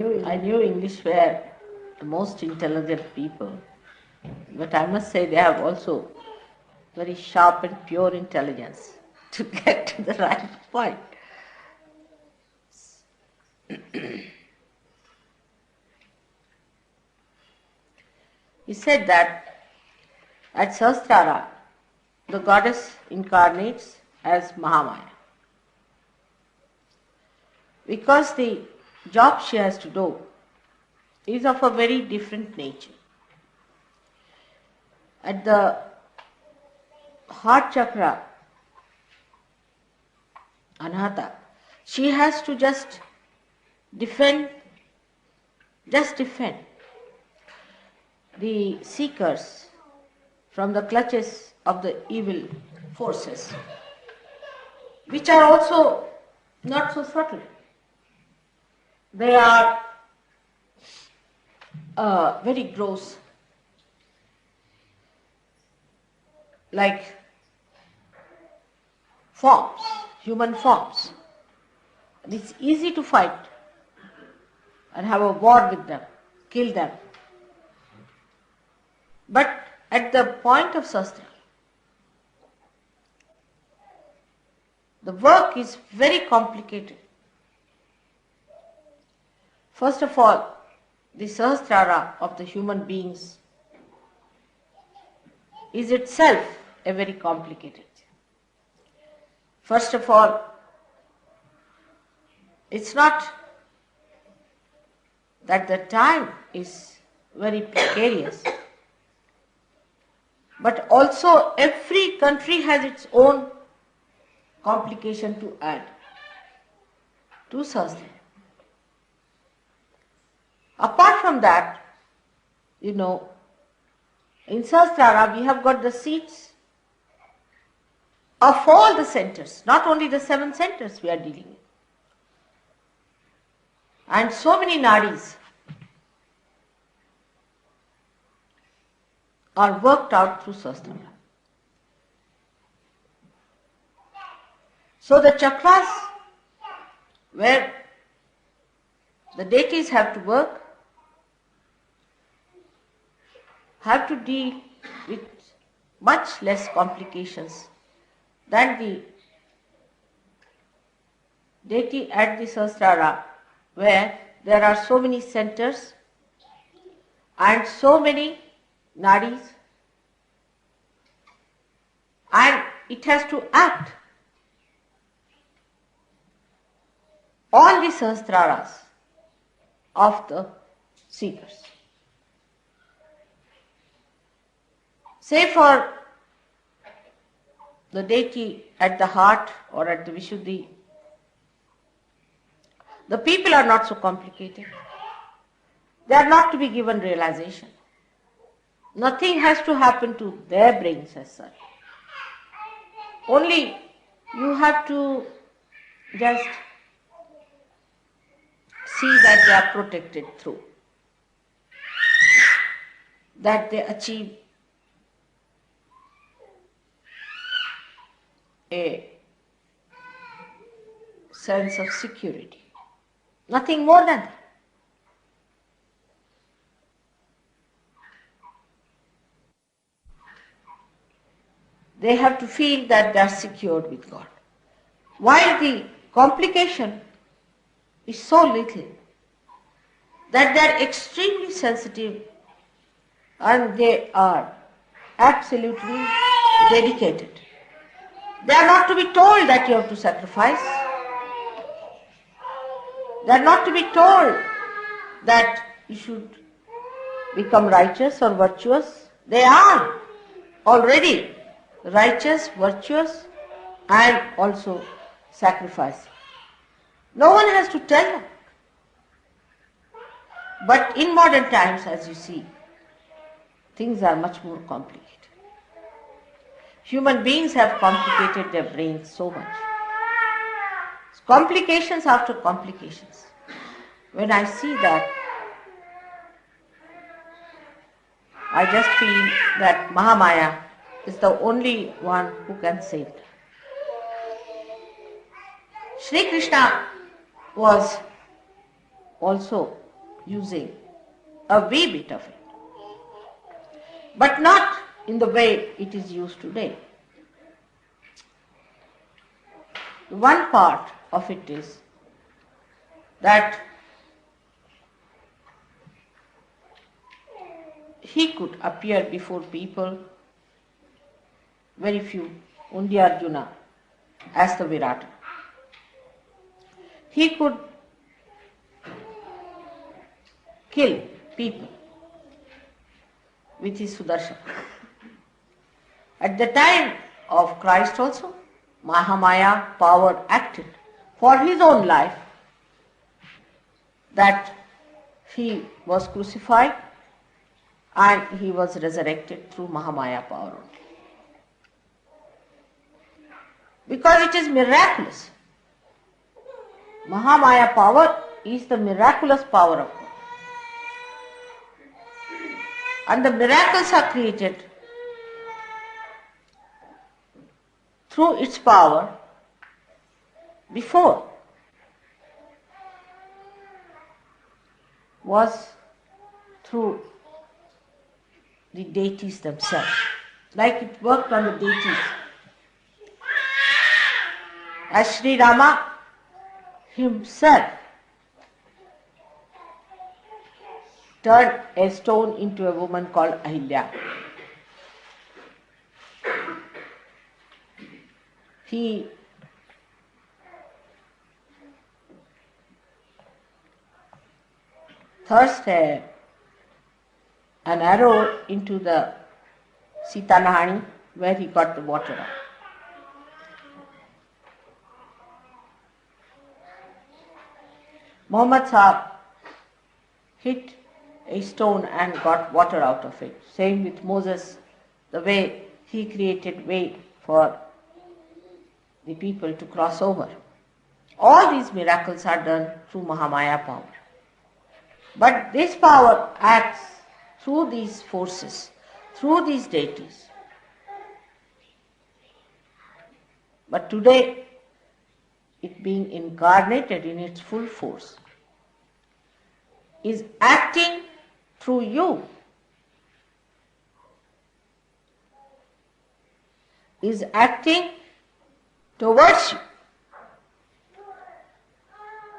I knew English were the most intelligent people, but I must say they have also very sharp and pure intelligence to get to the right point. He said that at Sahasrara, the goddess incarnates as Mahamaya. Because the job she has to do is of a very different nature. At the heart chakra, Anahata, she has to just defend the seekers from the clutches of the evil forces, which are also not so subtle. They are very gross, like forms, human forms. And it's easy to fight and have a war with them, kill them. But at the point of Sastra, the work is very complicated. First of all, the Sahasrara of the human beings is itself a very complicated. First of all, it's not that the time is very precarious, but also every country has its own complication to add to Sahasrara. Apart from that, in Sahasrara we have got the seats of all the centers, not only the 7 centers we are dealing with. And so many nadis are worked out through Sahasrara. So the chakras where the deities have to work have to deal with much less complications than the deity at the Sahasrara, where there are so many centers and so many nadis, and it has to act on the Sahasraras of the seekers. Say for the deity at the heart or at the Vishuddhi, the people are not so complicated. They are not to be given realization. Nothing has to happen to their brains as such. Only you have to just see that they are protected through, that they achieve a sense of security. Nothing more than that. They have to feel that they are secured with God. While the complication is so little that they are extremely sensitive and they are absolutely dedicated. They are not to be told that you have to sacrifice. They are not to be told that you should become righteous or virtuous. They are already righteous, virtuous, and also sacrificing. No one has to tell them. But in modern times, as you see, things are much more complicated. Human beings have complicated their brains so much. Complications after complications. When I see that, I just feel that Mahamaya is the only one who can save them. Sri Krishna was also using a wee bit of it, but not in the way it is used today. One part of it is that he could appear before people, very few, only Arjuna, as the Virata. He could kill people with his Sudarshan. At the time of Christ also, Mahamaya power acted for his own life, that he was crucified and he was resurrected through Mahamaya power only. Because it is miraculous. Mahamaya power is the miraculous power of God. And the miracles are created through its power before was through the deities themselves, like it worked on the deities. As Sri Rama himself turned a stone into a woman called Ahilya. He thrust an arrow into the Sita Nahani, where he got the water out. Muhammad Sahib hit a stone and got water out of it. Same with Moses, the way he created way for the people to cross over. All these miracles are done through Mahamaya power. But this power acts through these forces, through these deities. But today, it being incarnated in its full force, is acting through you, is acting towards you.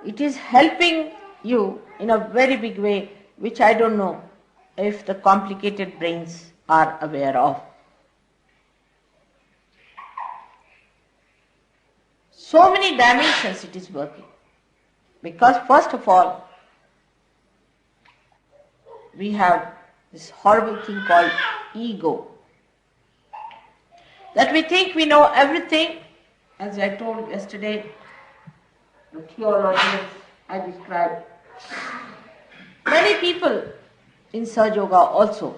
It is helping you in a very big way, which I don't know if the complicated brains are aware of. So many dimensions it is working. Because first of all, we have this horrible thing called ego. That we think we know everything, as I told yesterday, the theologians I described. Many people in Sahaja Yoga also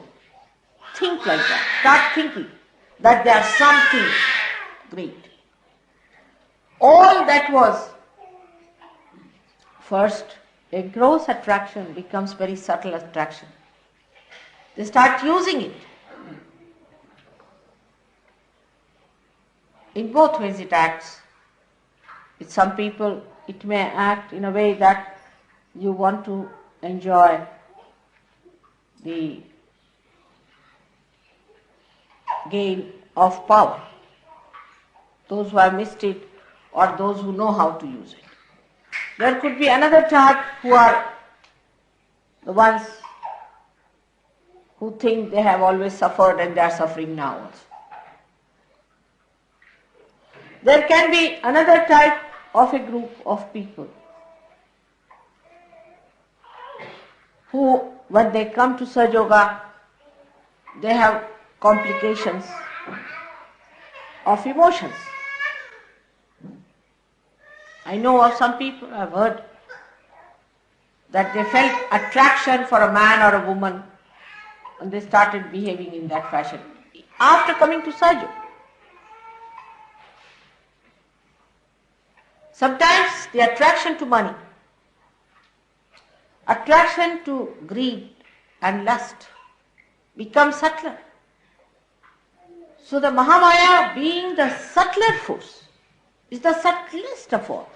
think like that, start thinking that they are something great. All that was first a gross attraction becomes very subtle attraction. They start using it. In both ways it acts. With some people it may act in a way that you want to enjoy the gain of power. Those who have missed it or those who know how to use it. There could be another type who are the ones who think they have always suffered and they are suffering now also. There can be another type of a group of people who, when they come to Sahaja Yoga, they have complications of emotions. I know of some people, I've heard, that they felt attraction for a man or a woman and they started behaving in that fashion after coming to Sahaja Yoga. Sometimes the attraction to money, attraction to greed and lust becomes subtler. So the Mahamaya, being the subtler force, is the subtlest of all,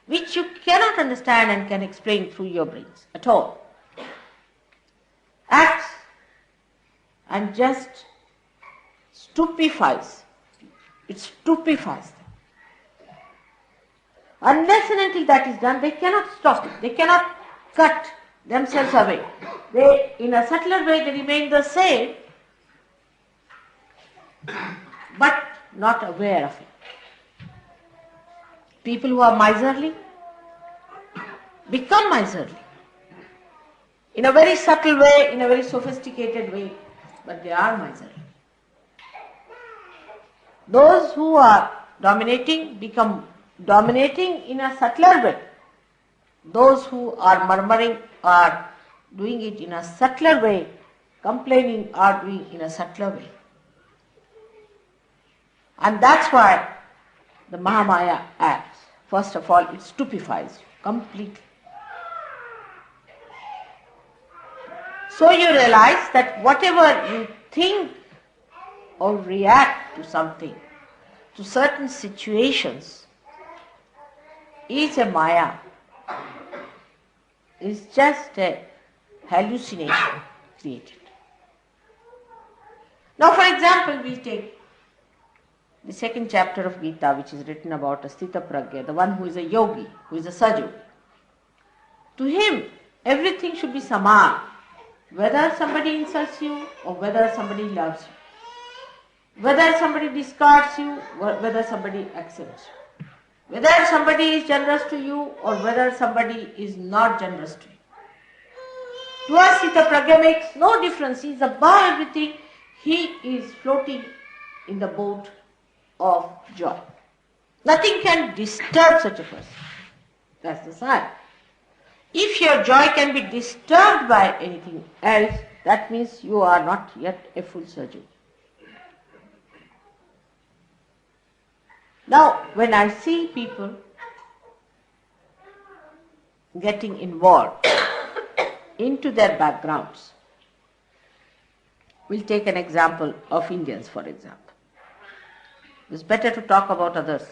which you cannot understand and can explain through your brains at all. and just stupefies. It stupefies them. Unless and until that is done, they cannot stop it. They cannot cut themselves away. They, in a subtler way, they remain the same, but not aware of it. People who are miserly become miserly in a very subtle way, in a very sophisticated way, but they are miserly. Those who are dominating become dominating in a subtler way. Those who are murmuring are doing it in a subtler way, complaining are doing in a subtler way. And that's why the Mahamaya acts. First of all, it stupefies you completely. So you realize that whatever you think or react to something, to certain situations, is a Maya, is just a hallucination created. Now, for example, we take the second chapter of Gita, which is written about a Sthita Pragya, the one who is a yogi, who is a sajo. To him, everything should be saman, whether somebody insults you or whether somebody loves you, whether somebody discards you or whether somebody accepts you, whether somebody is generous to you or whether somebody is not generous to you. To us, Sthita Pragya makes no difference. He is above everything. He is floating in the boat of joy. Nothing can disturb such a person. That's the sign. If your joy can be disturbed by anything else, that means you are not yet a full surgeon. Now, when I see people getting involved into their backgrounds, we'll take an example of Indians, for example. It's better to talk about others.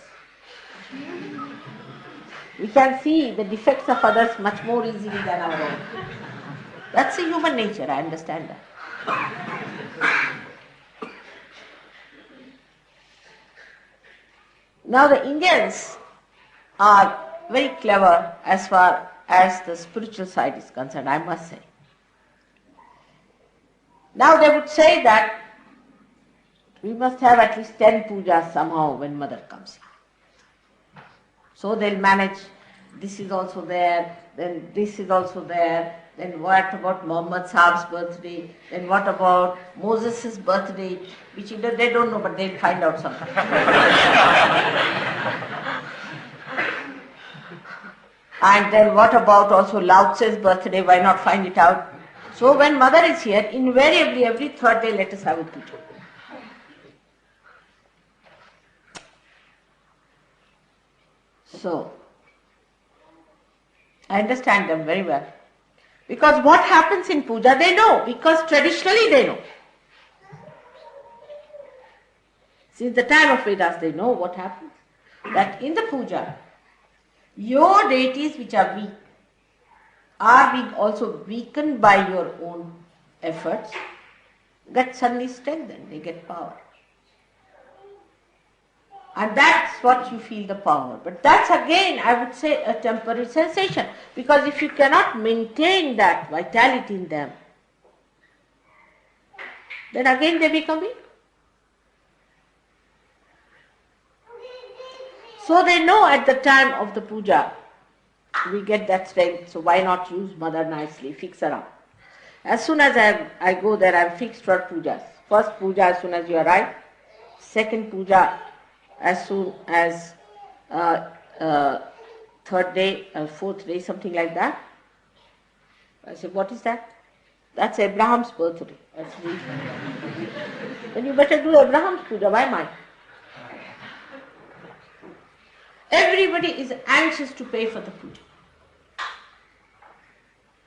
We can see the defects of others much more easily than our own. That's a human nature, I understand that. Now the Indians are very clever as far as the spiritual side is concerned, I must say. Now they would say that we must have at least 10 pujas somehow when mother comes in. So they'll manage, this is also there, then this is also there, then what about Muhammad Sahab's birthday, then what about Moses' birthday, which they don't know but they'll find out sometime. And then what about also Lao Tse's birthday, why not find it out? So when mother is here, invariably every third day let us have a puja. So, I understand them very well. Because what happens in puja, they know. Because traditionally they know. Since the time of Vedas, they know what happens. That in the puja, your deities which are weak are being also weakened by your own efforts, get suddenly strengthened, they get power. And that's what you feel the power. But that's again, I would say, a temporary sensation. Because if you cannot maintain that vitality in them, then again they become weak. So they know at the time of the puja, we get that strength, so why not use mother nicely, fix her up. As soon as I go there, I'm fixed for pujas. First puja as soon as you arrive, second puja as soon as third day, fourth day, something like that. I say, what is that? That's Abraham's birthday. Then you better do Abraham's puja, why mine? Everybody is anxious to pay for the puja.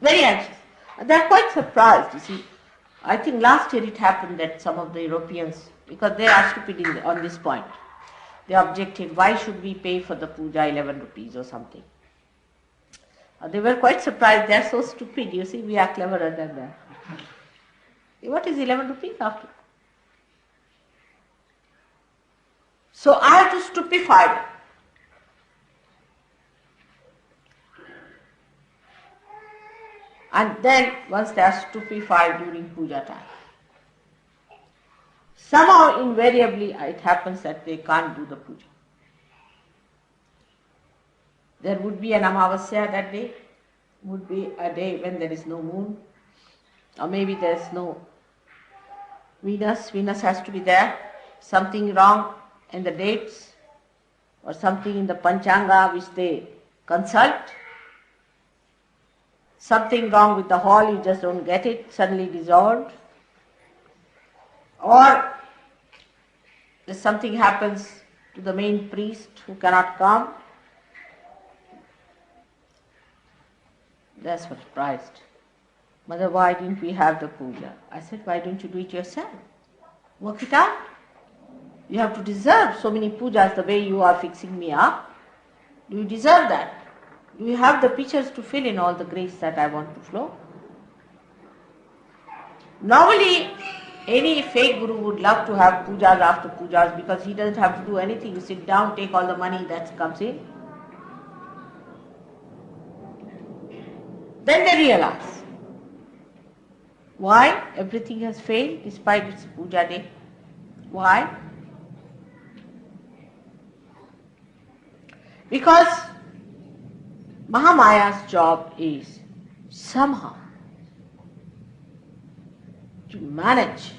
Very anxious. And they're quite surprised, you see. I think last year it happened that some of the Europeans, because they are stupid on this point, they objected, why should we pay for the puja 11 rupees or something? They were quite surprised, they are so stupid, you see, we are cleverer than them. What is 11 rupees after? So I have to stupefy them. And then once they are stupefied during puja time, somehow invariably it happens that they can't do the puja. There would be an Amavasya that day, would be a day when there is no moon, or maybe there is no Venus. Venus has to be there. Something wrong in the dates, or something in the Panchanga which they consult. Something wrong with the hall, you just don't get it, suddenly dissolved. Or something happens to the main priest who cannot come. They're surprised. Mother, why didn't we have the puja? I said, why don't you do it yourself? Work it out. You have to deserve so many pujas the way you are fixing me up. Do you deserve that? Do you have the pitchers to fill in all the grace that I want to flow? Normally, any fake guru would love to have pujas after pujas because he doesn't have to do anything. You sit down, take all the money that comes in. Then they realize why everything has failed despite its puja day. Why? Because Mahamaya's job is somehow to manage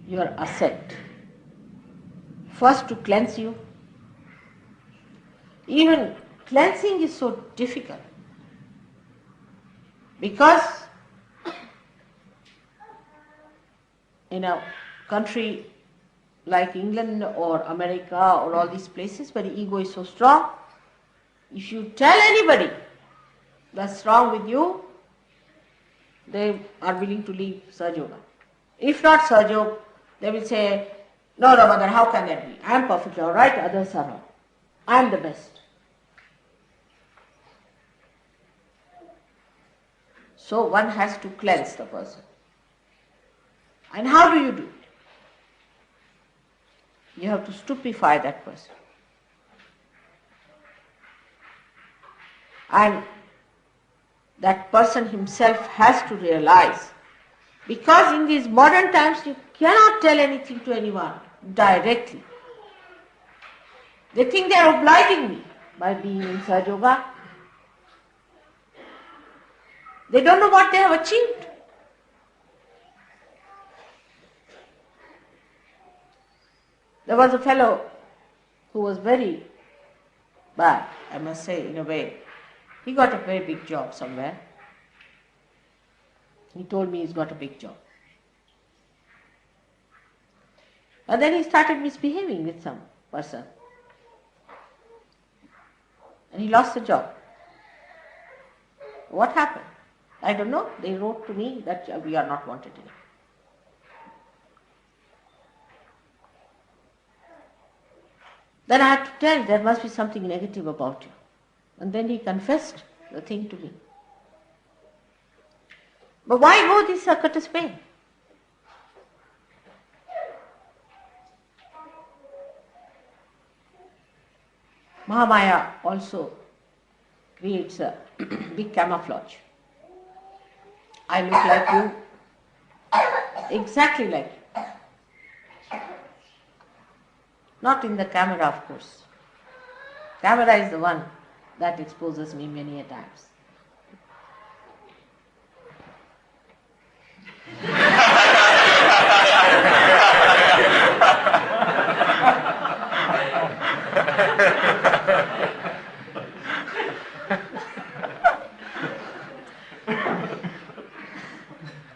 your asset. First to cleanse you. Even cleansing is so difficult because in a country like England or America or all these places where the ego is so strong, if you tell anybody that's wrong with you, they are willing to leave Sahaja Yoga. If not Sahaja Yoga, they will say, no, mother, how can that be? I am perfectly all right, others are not. I am the best. So one has to cleanse the person. And how do you do it? You have to stupefy that person. And that person himself has to realize, because in these modern times you cannot tell anything to anyone directly. They think they are obliging me by being in Sahaja Yoga. They don't know what they have achieved. There was a fellow who was very bad, I must say, in a way. He got a very big job somewhere. He told me he's got a big job. And then he started misbehaving with some person. And he lost the job. What happened? I don't know. They wrote to me that we are not wanted anymore. Then I had to tell, there must be something negative about you. And then he confessed the thing to me. But why go this circuitous pain? Mahamaya also creates a big camouflage. I look like you, exactly like you. Not in the camera, of course. Camera is the one that exposes me many a times.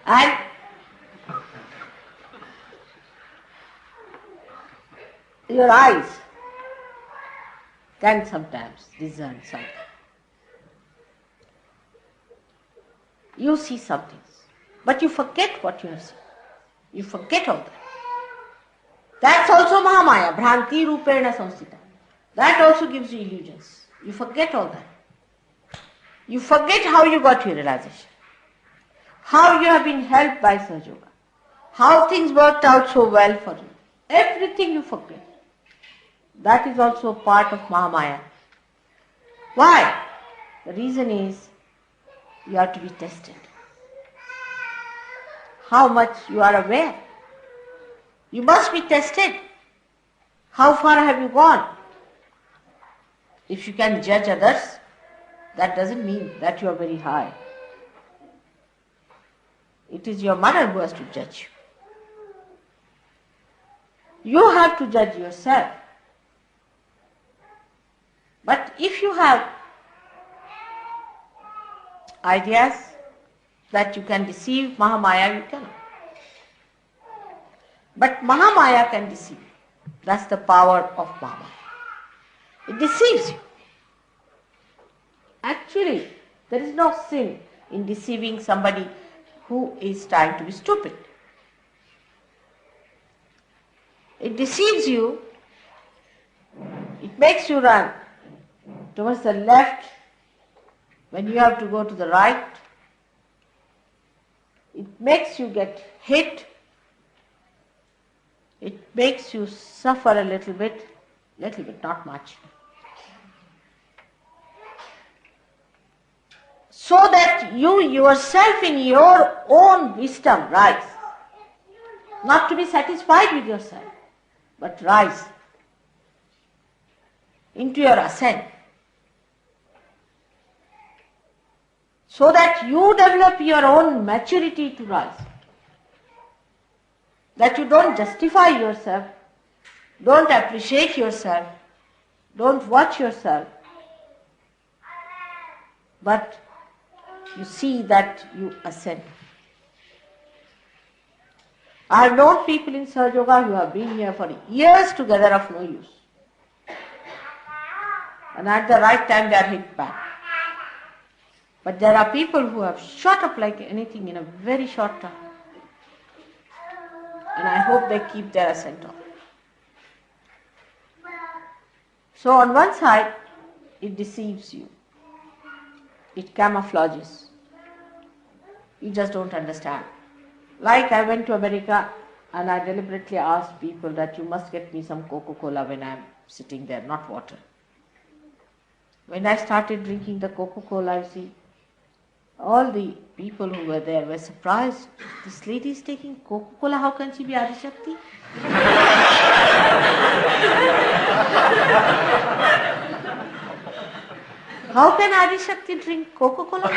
And your eyes can sometimes discern something. You see some things, but you forget what you have seen. You forget all that. That's also Mahamaya, Bhranti Rupena Samsthita. That also gives you illusions. You forget all that. You forget how you got your realization. how you have been helped by Sahaja Yoga, how things worked out so well for you. Everything you forget. That is also part of Mahamaya. Why? The reason is you have to be tested. How much you are aware. You must be tested. How far have you gone? If you can judge others, that doesn't mean that you are very high. It is your mother who has to judge you. You have to judge yourself. But if you have ideas that you can deceive Mahamaya, you cannot. But Mahamaya can deceive. That's the power of Mahamaya. It deceives you. Actually, there is no sin in deceiving somebody who is trying to be stupid. It deceives you. It makes you run towards the left when you have to go to the right. It makes you get hit. It makes you suffer a little bit, not much. So that you yourself in your own wisdom rise. Not to be satisfied with yourself, but rise into your ascent. So that you develop your own maturity to rise. That you don't justify yourself, don't appreciate yourself, don't watch yourself, but you see that you ascend. I have known people in Sahaja Yoga who have been here for years together of no use. And at the right time they are hit back. But there are people who have shot up like anything in a very short time. And I hope they keep their ascent on. So on one side, it deceives you. It camouflages. You just don't understand. Like I went to America and I deliberately asked people that you must get me some Coca-Cola when I'm sitting there, not water. When I started drinking the Coca-Cola, you see, all the people who were there were surprised. This lady is taking Coca-Cola, how can she be Adishakti? How can Adishakti drink Coca-Cola?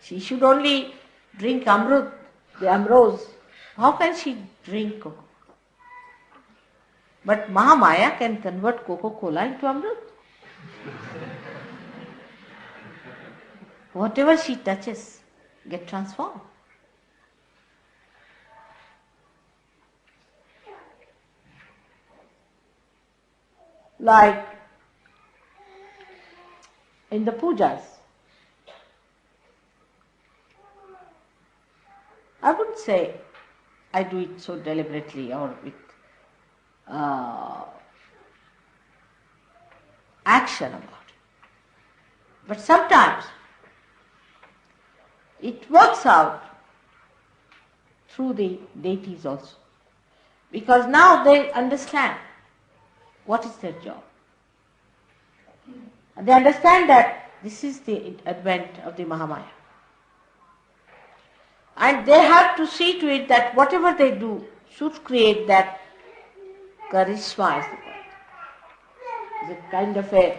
She should only drink Amrut, the Amrose. How can she drink Coca-Cola? But Mahamaya can convert Coca-Cola into Amrut. Whatever she touches get transformed. Like in the pujas, I wouldn't say I do it so deliberately or with action about it. But sometimes it works out through the deities also. Because now they understand what is their job. And they understand that this is the advent of the Mahamaya. And they have to see to it that whatever they do should create that charisma, is the word. It's a kind of a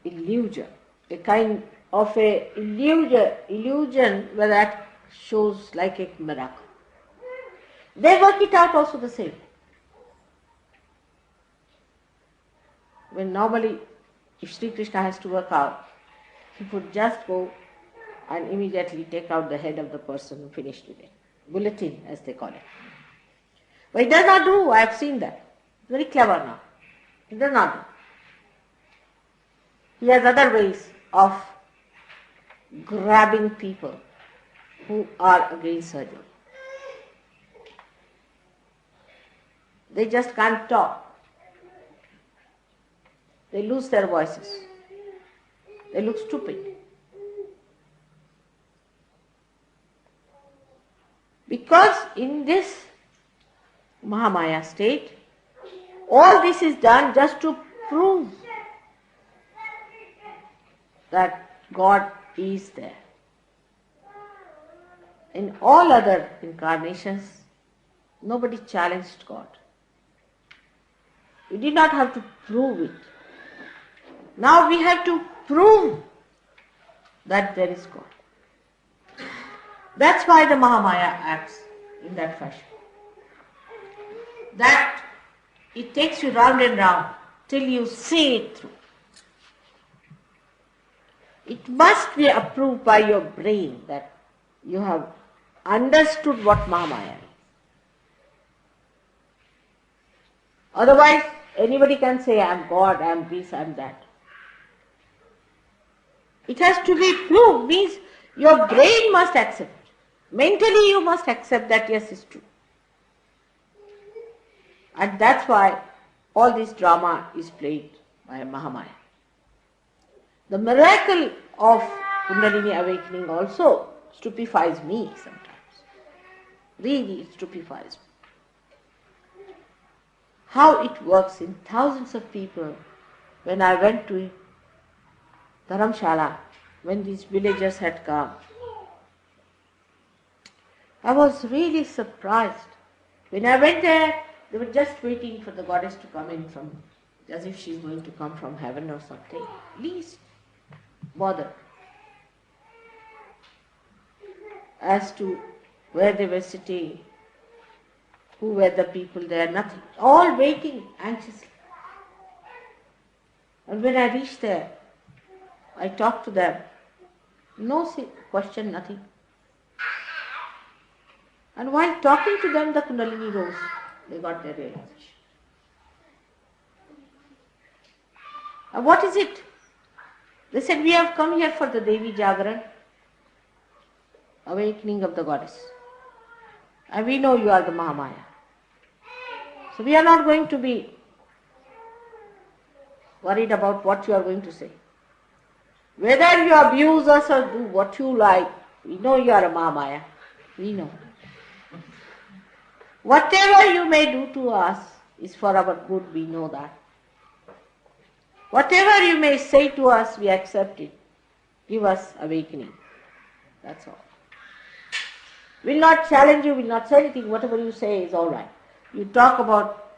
illusion, a kind of a illusion where that shows like a miracle. They work it out also the same. When normally, if Sri Krishna has to work out, he would just go and immediately take out the head of the person who finished with it. Bulletin, as they call it. But he does not do, I have seen that. Very clever now. He does not do. He has other ways of grabbing people who are against surgery. They just can't talk. they lose their voices. They look stupid. Because in this Mahamaya state, all this is done just to prove that God is there. In all other incarnations, nobody challenged God. We did not have to prove it. Now we have to prove that there is God. That's why the Mahamaya acts in that fashion. That it takes you round and round till you see it through. It must be approved by your brain that you have understood what Mahamaya is. Otherwise, anybody can say, I am God, I am this, I am that. It has to be proved, means your brain must accept. Mentally you must accept that yes, it's true. And that's why all this drama is played by Mahamaya. The miracle of Kundalini awakening also stupefies me sometimes. Really, it stupefies me. How it works in thousands of people. When I went to Dharamshala, when these villagers had come, I was really surprised. When I went there, they were just waiting for the goddess to come in from, as if she's going to come from heaven or something. Least bother as to where they were sitting, who were the people there, nothing. All waiting anxiously. And when I reached there, I talked to them. No question, nothing. And while talking to them, the Kundalini rose. They got their realization. And what is it? They said, we have come here for the Devi Jagaran, awakening of the goddess. And we know you are the Mahamaya. So we are not going to be worried about what you are going to say. Whether you abuse us or do what you like, we know you are a Mahamaya. We know. Whatever you may do to us is for our good, we know that. Whatever you may say to us, we accept it. Give us awakening. That's all. We'll not challenge you, we'll not say anything. Whatever you say is all right. You talk about,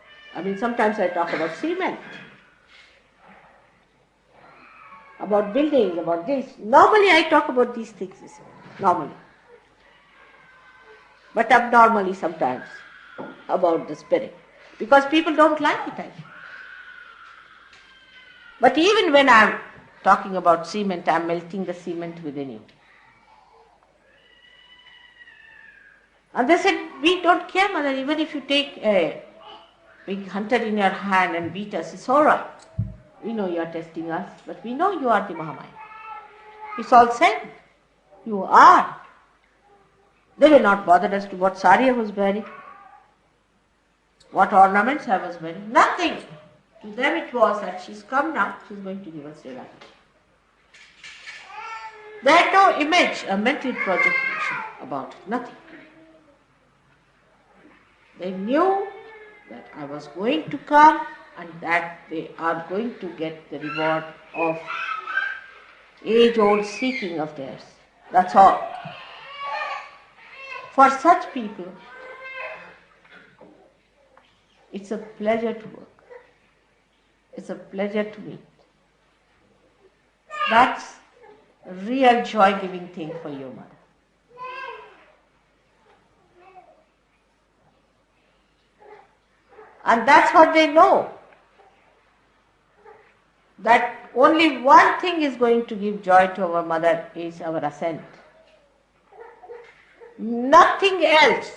sometimes I talk about cement, about buildings, about this. Normally I talk about these things, normally. But abnormally sometimes about the spirit. Because people don't like it, I think. But even when I'm talking about cement, I'm melting the cement within you. And they said, we don't care, mother, even if you take a big hunter in your hand and beat us, it's all right. We know you are testing us, but we know you are the Mahamaya. It's all said. You are. They were not bothered as to what sari I was wearing, what ornaments I was wearing, nothing. To them it was that she's come now, she's going to give us realization. They had no image, a mental projection about it, nothing. They knew that I was going to come and that they are going to get the reward of age-old seeking of theirs. That's all. For such people, it's a pleasure to work. It's a pleasure to meet. That's a real joy-giving thing for your mother. And that's what they know. That only one thing is going to give joy to our mother is our ascent. Nothing else.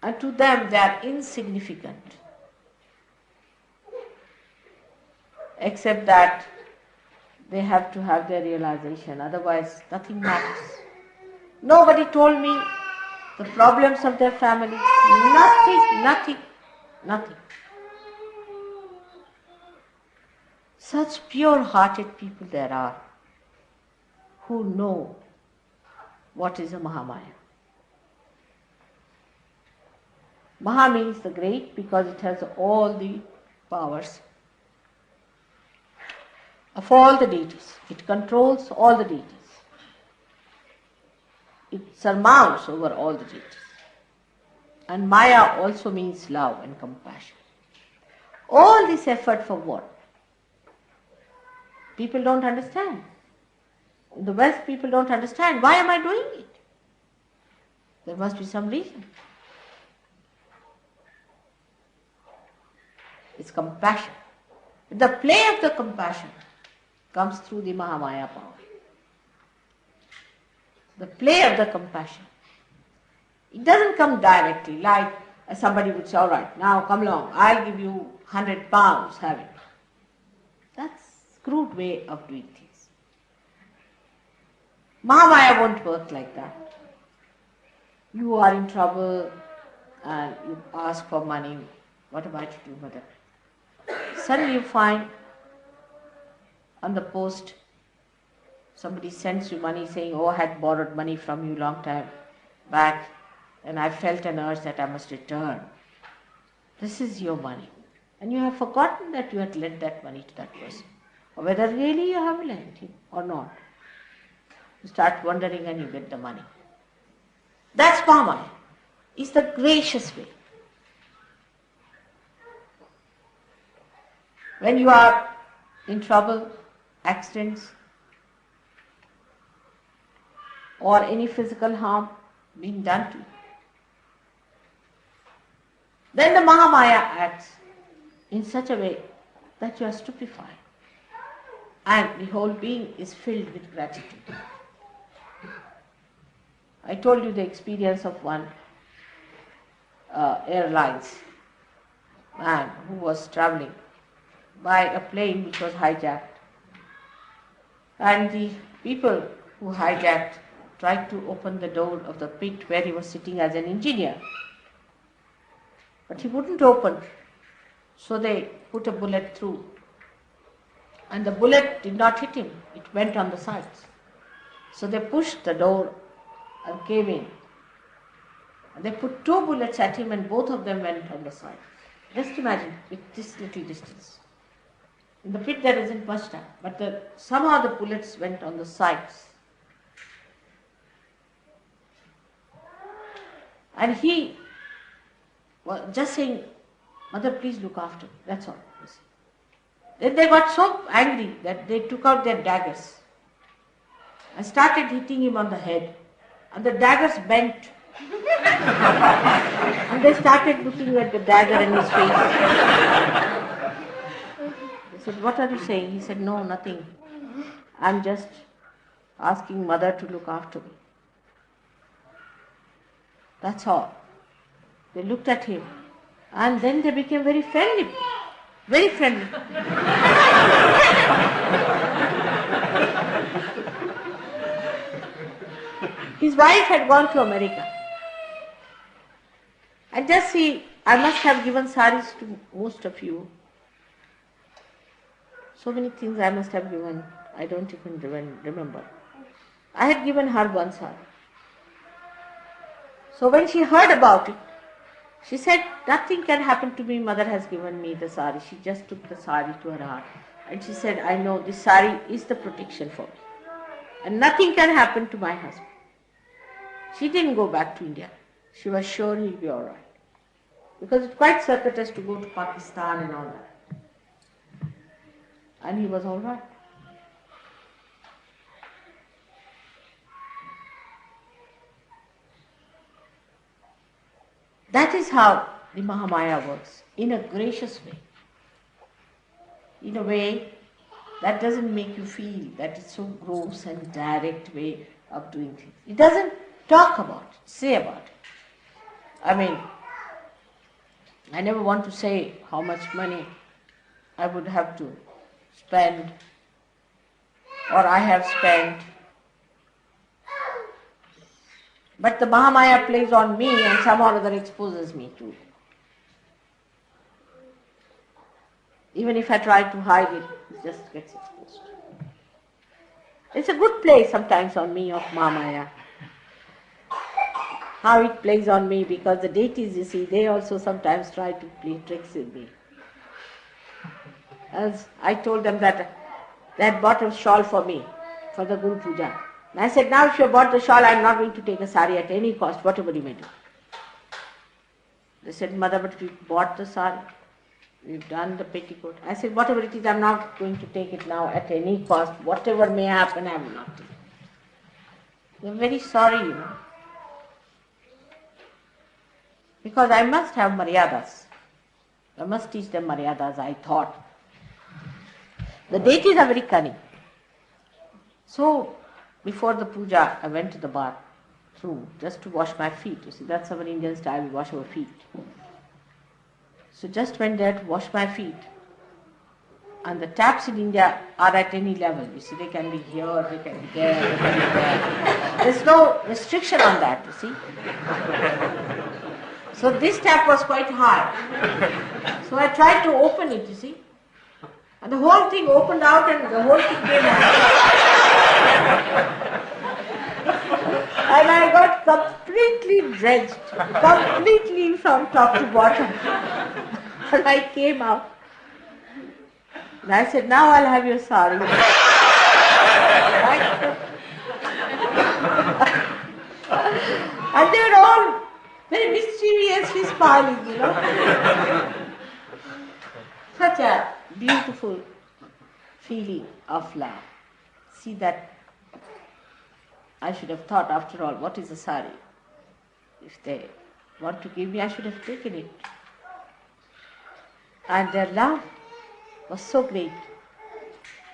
And to them they are insignificant. Except that they have to have their realization, otherwise nothing matters. Nobody told me the problems of their family. Nothing. Nothing. Such pure-hearted people there are who know what is a Mahamaya. Maha means the great because it has all the powers of all the deities. It controls all the deities. It surmounts over all the deities. And Maya also means love and compassion. All this effort for what? People don't understand. In the West, people don't understand. Why am I doing it? There must be some reason. It's compassion. The play of the compassion comes through the Mahamaya power. The play of the compassion. It doesn't come directly like somebody would say, all right, now come along, I'll give you 100 pounds, have it. That's a crude way of doing things. Mahamaya won't work like that. You are in trouble and you ask for money. What am I to do, mother? Suddenly you find on the post somebody sends you money saying, oh, I had borrowed money from you long time back and I felt an urge that I must return. This is your money. And you have forgotten that you had lent that money to that person. Or whether really you have lent him or not. You start wondering and you get the money. That's Mahamaya. It's the gracious way. When you are in trouble, accidents, or any physical harm being done to you, then the Mahamaya acts in such a way that you are stupefied and the whole being is filled with gratitude. I told you the experience of one airlines man who was traveling by a plane which was hijacked, and the people who hijacked tried to open the door of the pit where he was sitting as an engineer, but he wouldn't open, so they put a bullet through, and the bullet did not hit him, it went on the sides. So they pushed the door and came in, and they put 2 bullets at him and both of them went on the side. Just imagine, with this little distance. In the pit there isn't much time, but somehow the bullets went on the sides. And he was just saying, mother, please look after me, that's all. Then they got so angry that they took out their daggers and started hitting him on the head. And the daggers bent. And they started looking at the dagger in his face. They said, what are you saying? He said, no, nothing. I'm just asking mother to look after me. That's all. They looked at him and then they became very friendly. Very friendly. His wife had gone to America. And just see, I must have given saris to most of you. So many things I must have given, I don't even remember. I had given her one sari. So when she heard about it, she said, nothing can happen to me, mother has given me the sari. She just took the sari to her heart. And she said, I know this sari is the protection for me. And nothing can happen to my husband. She didn't go back to India. She was sure he'll be all right. Because it's quite circuitous to go to Pakistan and all that. And he was all right. That is how the Mahamaya works, in a gracious way. In a way that doesn't make you feel that it's so gross and direct way of doing things. It doesn't talk about it, say about it. I mean, I never want to say how much money I would have to spend or I have spent. But the Mahamaya plays on me and somehow or other exposes me to. Even if I try to hide it, it just gets exposed. It's a good play sometimes on me of Mamaya. How it plays on me, because the deities, you see, they also sometimes try to play tricks with me. As I told them that they had bought a shawl for me, for the Guru Puja. And I said, now if you have bought the shawl, I am not going to take a sari at any cost, whatever you may do. They said, Mother, but we bought the sari. We've done the petticoat. I said, whatever it is, I'm not going to take it now at any cost. Whatever may happen, I will not take it. I'm very sorry, Because I must have maryadas. I must teach them maryadas, I thought. The deities are very cunning. So, before the puja, I went to the bathroom just to wash my feet. You see, that's our Indian style, we wash our feet. So just went there to wash my feet. And the taps in India are at any level. You see, they can be here, they can be there, they can be there. There's no restriction on that, you see. So this tap was quite high. So I tried to open it, you see. And the whole thing opened out and the whole thing came out. And I got completely drenched, completely from top to bottom. And I came out. And I said, now I'll have your sari. And they were all very mysteriously smiling, Such a beautiful feeling of love. See that I should have thought, after all, what is a sari? If they want to give me, I should have taken it. And their love was so great.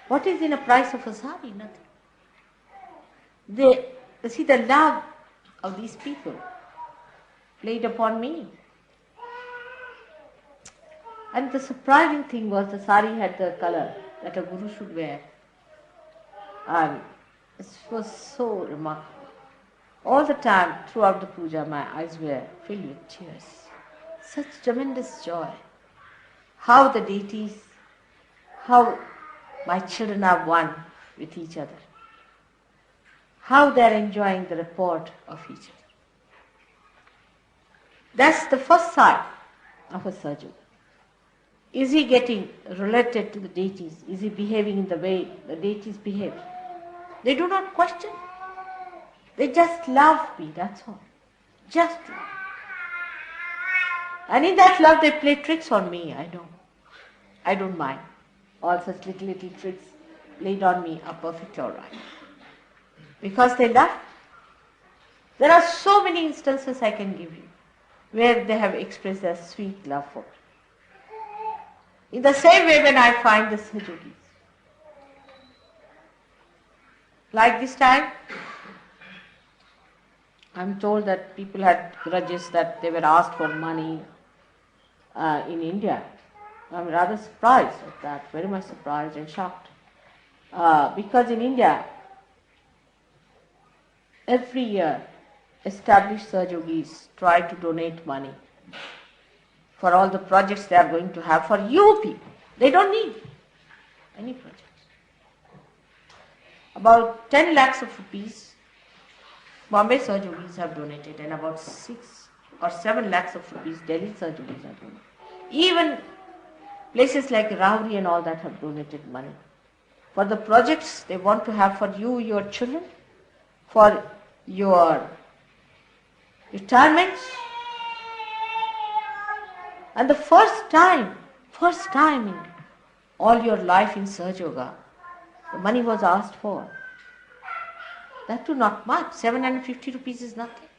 What is in a price of a sari? Nothing. They see the love of these people played upon me. And the surprising thing was the sari had the color that a guru should wear. And it was so remarkable. All the time throughout the puja, my eyes were filled with tears. Such tremendous joy. How the deities, how my children are one with each other. How they are enjoying the report of each other. That's the first sign of a Sahaja. Is he getting related to the deities? Is he behaving in the way the deities behave? They do not question. They just love me, that's all. Just love. And in that love they play tricks on me, I know. I don't mind. All such little tricks played on me are perfectly all right. Because they love. There are so many instances I can give you where they have expressed their sweet love for me. In the same way when I find the Sahajogis. Like this time, I'm told that people had grudges that they were asked for money in India. I'm rather surprised at that, very much surprised and shocked. Because in India, every year, established Sahajogis try to donate money for all the projects they are going to have for you people. They don't need any projects. About 10 lakhs of rupees, Bombay Sahajogis have donated, and about 6 or 7 lakhs of rupees, Delhi Sahajogis have donated. Even places like Rahuri and all that have donated money for the projects they want to have for you, your children, for your retirements. And the first time in all your life in Sahaja Yoga, the money was asked for. That too not much. 750 rupees is nothing.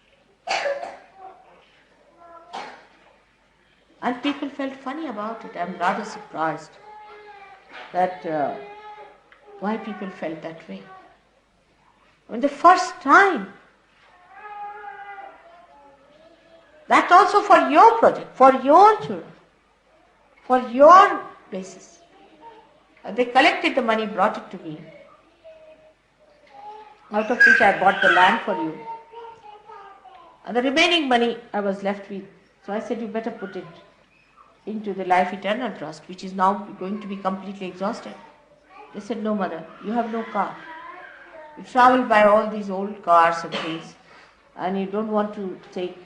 And people felt funny about it. I'm rather surprised that why people felt that way. When the first time, that also for your project, for your children, for your places. And they collected the money, brought it to me, out of which I bought the land for you. And the remaining money I was left with. So I said, you better put it into the Life Eternal Trust, which is now going to be completely exhausted. They said, no mother, you have no car. You travel by all these old cars and things, and you don't want to take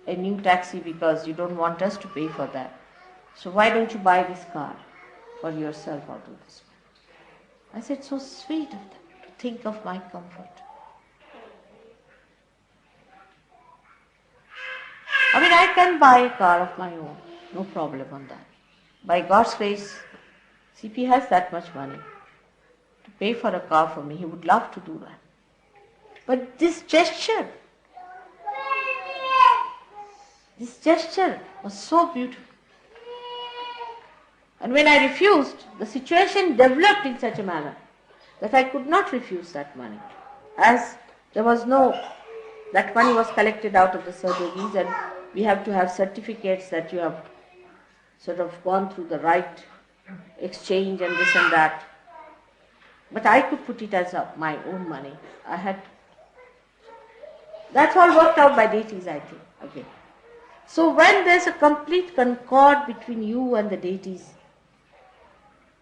a new taxi because you don't want us to pay for that. So why don't you buy this car for yourself out of this money? I said, so sweet of them to think of my comfort. I mean, I can buy a car of my own, no problem on that. By God's grace, CP has that much money to pay for a car for me. He would love to do that. But this gesture was so beautiful. And when I refused, the situation developed in such a manner that I could not refuse that money. As there was that money was collected out of the surgeries, and we have to have certificates that you have sort of gone through the right exchange and this and that. But I could put it as my own money. That's all worked out by deities, I think, again. So when there's a complete concord between you and the deities,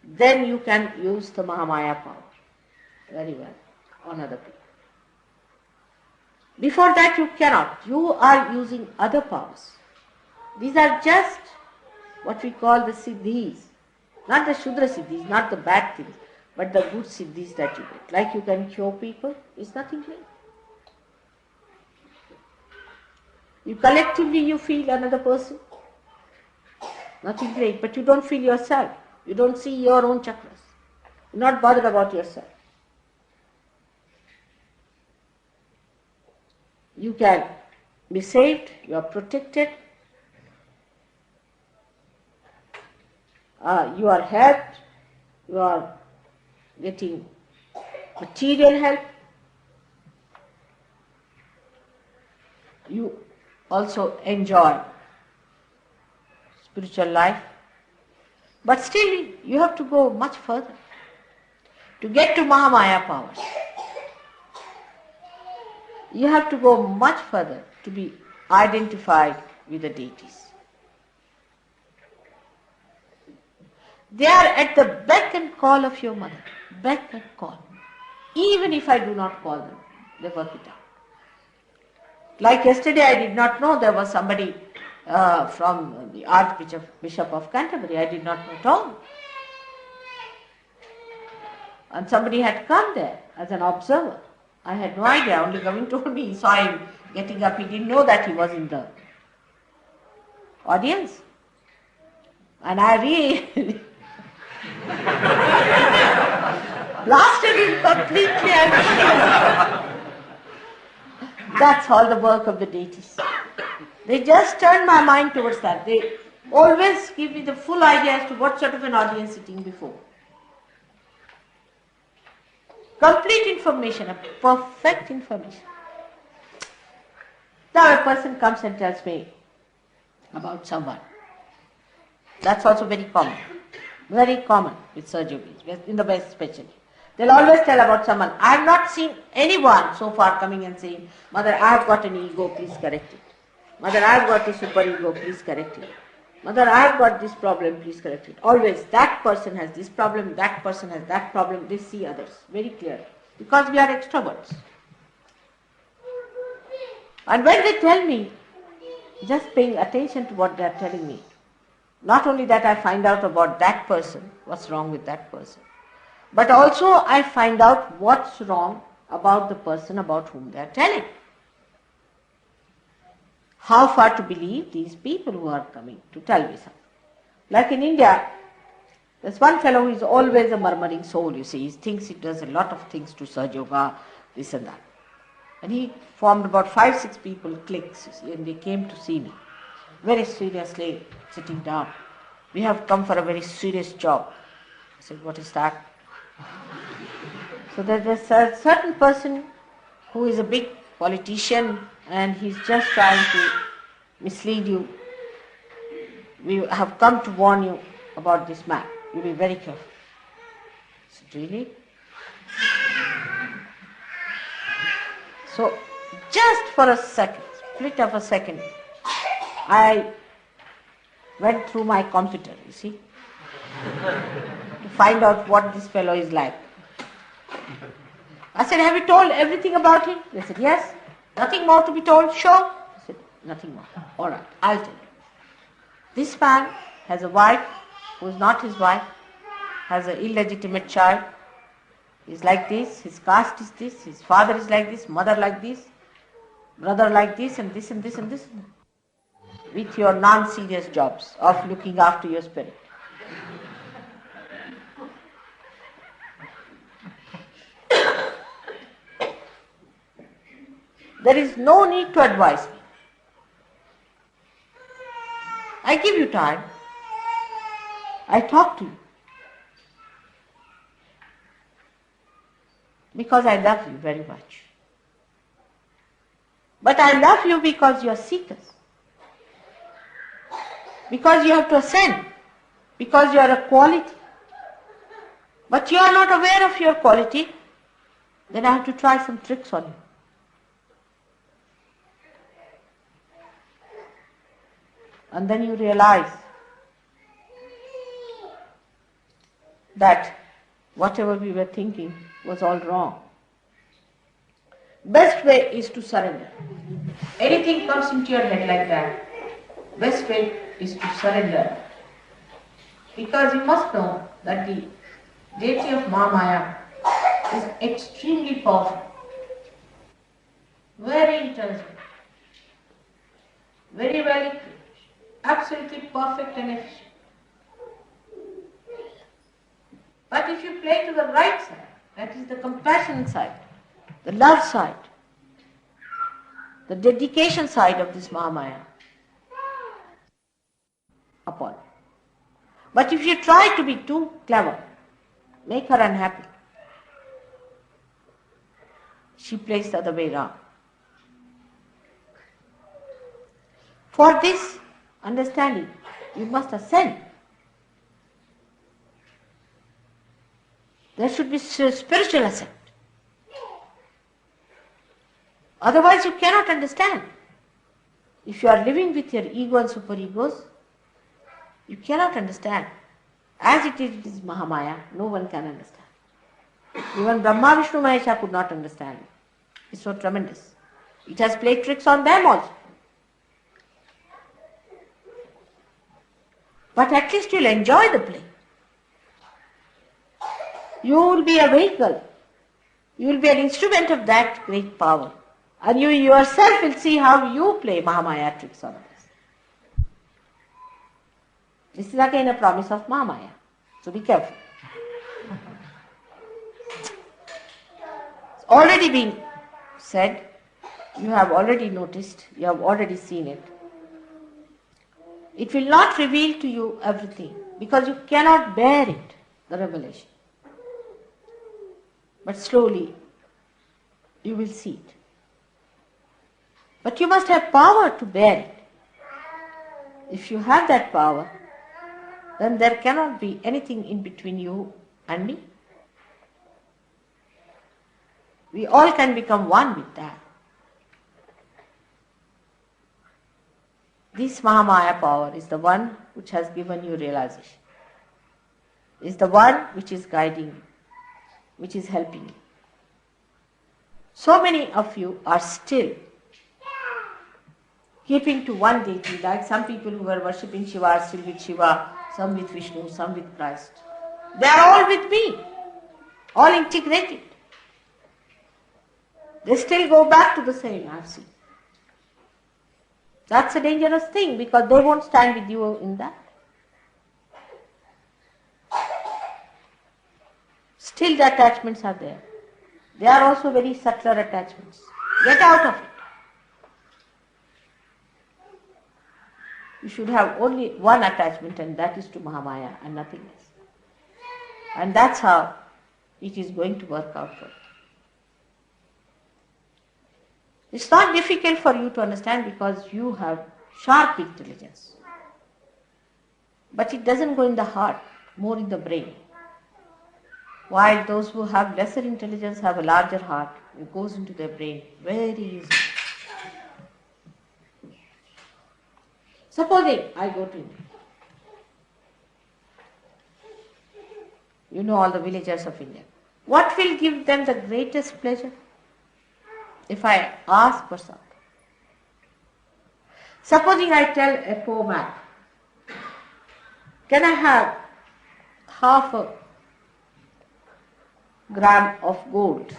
then you can use the Mahamaya power very well on other people. Before that you cannot. You are using other powers. These are just what we call the siddhis. Not the Shudra siddhis, not the bad things, but the good siddhis that you get. Like you can cure people, it's nothing great. You collectively you feel another person, nothing great, but you don't feel yourself. You don't see your own chakras. You're not bothered about yourself. You can be saved, you are protected, you are helped, you are getting material help. You also enjoy spiritual life. But still, you have to go much further to get to Mahamaya powers. You have to go much further to be identified with the deities. They are at the beck and call of your mother. Beck and call. Even if I do not call them, they work it out. Like yesterday, I did not know there was somebody from the Archbishop of Canterbury. I did not know at all. And somebody had come there as an observer. I had no idea. Only Govind told me. He saw him getting up. He didn't know that he was in the audience. And I really blasted him completely. That's all the work of the deities. They just turn my mind towards that. They always give me the full idea as to what sort of an audience sitting before. Complete information, a perfect information. Now a person comes and tells me about someone. That's also very common with Sir Yogis, in the West especially. They'll always tell about someone. I have not seen anyone so far coming and saying, Mother, I have got an ego, please correct it. Mother, I have got a superego, please correct it. Mother, I have got this problem, please correct it. Always, that person has this problem, that person has that problem. They see others very clearly. Because we are extroverts. And when they tell me, just paying attention to what they are telling me, not only that I find out about that person, what's wrong with that person, but also I find out what's wrong about the person about whom they are telling. How far to believe these people who are coming to tell me something. Like in India, there's one fellow who is always a murmuring soul, you see. He thinks he does a lot of things to Saj Yoga, this and that. And he formed about 5-6 people, cliques, you see, and they came to see me. Very seriously, sitting down. We have come for a very serious job. I said, what is that? So there's a certain person who is a big politician and he's just trying to mislead you. We have come to warn you about this man. You be very careful. I said, really? So just for a second, split of a second, I went through my computer, you see, to find out what this fellow is like. I said, have you told everything about him? They said, yes. Nothing more to be told? Sure. I said, nothing more. All right, I'll tell you. This man has a wife who is not his wife, has an illegitimate child. He's like this, his caste is this, his father is like this, mother like this, brother like this, and this and this and this. With your non-serious jobs of looking after your spirit. There is no need to advise me. I give you time. I talk to you. Because I love you very much. But I love you because you are seekers. Because you have to ascend. Because you are a quality. But you are not aware of your quality, then I have to try some tricks on you. And then you realize that whatever we were thinking was all wrong. Best way is to surrender. Anything comes into your head like that, best way is to surrender. Because you must know that the deity of Mahamaya is extremely powerful, very intelligent, very well equipped, absolutely perfect and efficient. But if you play to the right side, that is the compassion side, the love side, the dedication side of this Mahamaya, upon. But if you try to be too clever, make her unhappy, she plays the other way around. For this understanding, you must ascend. There should be spiritual ascent. Otherwise you cannot understand. If you are living with your ego and superegos, you cannot understand. As it is Mahamaya, no one can understand. Even Brahma, Vishnu, Mahesha could not understand it. It's so tremendous. It has played tricks on them also. But at least you'll enjoy the play. You will be a vehicle. You will be an instrument of that great power. And you yourself will see how you play Mahamaya tricks on others. This is again a promise of Mahamaya. So be careful. It's already been said, you have already noticed, you have already seen it. It will not reveal to you everything because you cannot bear it, the revelation. But slowly you will see it. But you must have power to bear it. If you have that power, then there cannot be anything in between you and me. We all can become one with that. This Mahamaya power is the one which has given you realization. Is the one which is guiding you, which is helping you. So many of you are still keeping to one deity, like some people who were worshipping Shiva are still with Shiva, some with Vishnu, some with Christ. They are all with me, all integrated. They still go back to the same, I have seen. That's a dangerous thing because they won't stand with you in that. Still the attachments are there. They are also very subtler attachments. Get out of it. You should have only one attachment and that is to Mahamaya and nothing else. And that's how it is going to work out for you. It's not difficult for you to understand because you have sharp intelligence. But it doesn't go in the heart, more in the brain. While those who have lesser intelligence have a larger heart, it goes into their brain very easily. Supposing I go to India You know all the villagers of India. What will give them the greatest pleasure? If I ask for something. Supposing I tell a poor man, can I have half a gram of gold?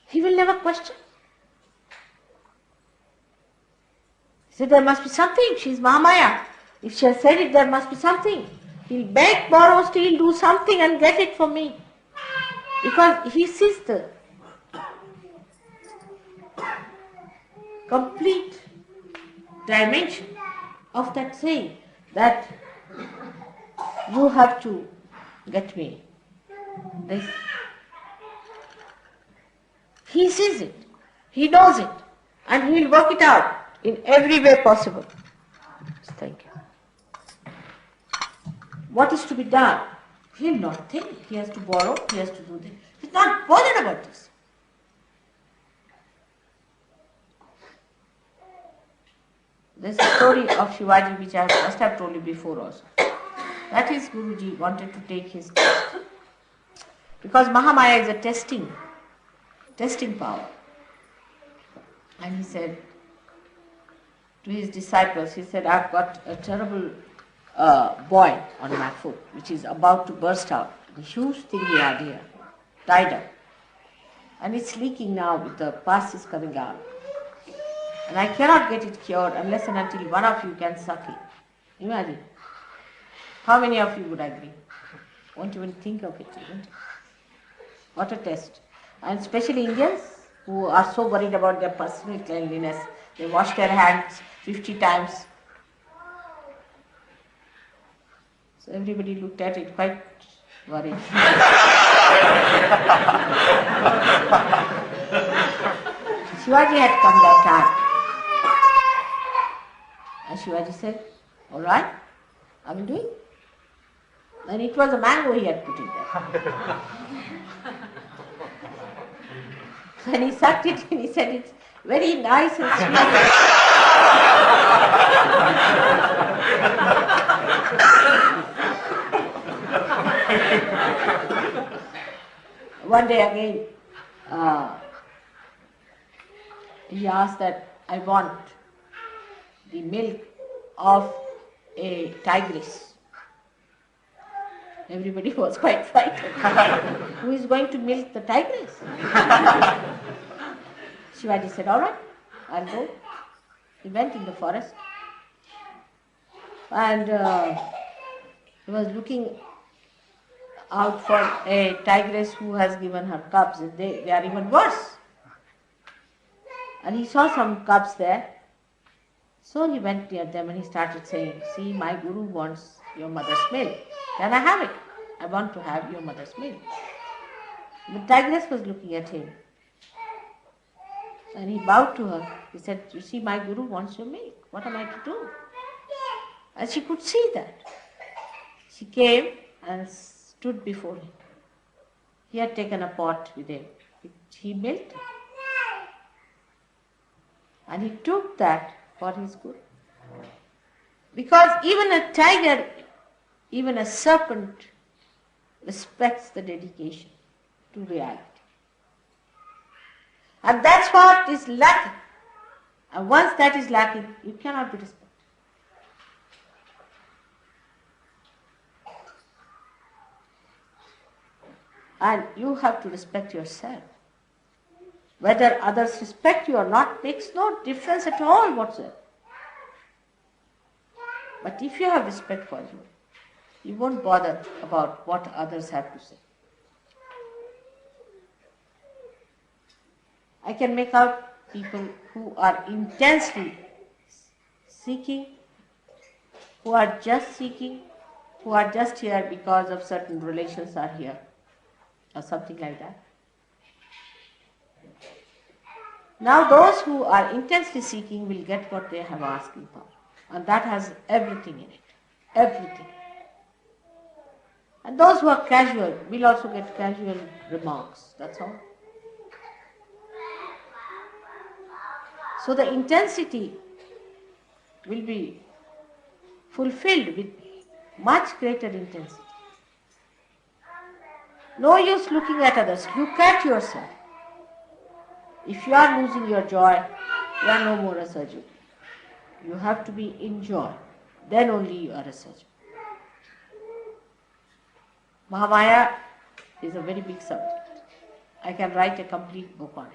He will never question. He said, there must be something. She's Mahamaya. If she has said it, there must be something. He'll beg, borrow, steal, do something and get it for me. Because he sees the complete dimension of that saying that you have to get me this. He sees it, he knows it, and he will work it out in every way possible. Thank you. What is to be done? He'll not think. He has to borrow, he has to do this. He's not bothered about this. There's a story of Shivaji which I must have told you before also. That is, Guruji wanted to take his test. Because Mahamaya is a testing power. And he said to his disciples, he said, I've got a terrible boil on my foot, which is about to burst out. The huge thing we had here, tied up. And it's leaking now with the pus is coming out. And I cannot get it cured unless and until one of you can suck it. Imagine. How many of you would agree? Won't even think of it, isn't it? What a test. And especially Indians who are so worried about their personal cleanliness. They wash their hands 50 times. So everybody looked at it quite worried. Shivaji had come that time. And Shivaji said, all right, I will do it. And it was a mango he had put in there. And he sucked it and he said, it's very nice and sweet. One day again, he asked that, I want the milk of a tigress. Everybody was quite frightened. Who is going to milk the tigress? Shivaji said, all right, I'll go. He went in the forest and he was looking out for a tigress who has given her cubs. They are even worse. And he saw some cubs there. So he went near them and he started saying, see, my guru wants your mother's milk. Can I have it? I want to have your mother's milk. The tigress was looking at him. And he bowed to her. He said, you see, my guru wants your milk. What am I to do? And she could see that. She came and stood before him. He had taken a pot with him. He milked it. And he took that for his guru. Because even a tiger, even a serpent respects the dedication to reality. And that's what is lacking. And once that is lacking, you cannot be respected. And you have to respect yourself. Whether others respect you or not makes no difference at all whatsoever. But if you have respect for you, you won't bother about what others have to say. I can make out people who are intensely seeking, who are just seeking, who are just here because of certain relations are here, or something like that. Now those who are intensely seeking will get what they have asking for. And that has everything in it. Everything. And those who are casual will also get casual remarks. That's all. So the intensity will be fulfilled with much greater intensity. No use looking at others. Look at yourself. If you are losing your joy, you are no more a Sahaja. You have to be in joy. Then only you are a Sahaja. Mahamaya is a very big subject. I can write a complete book on it.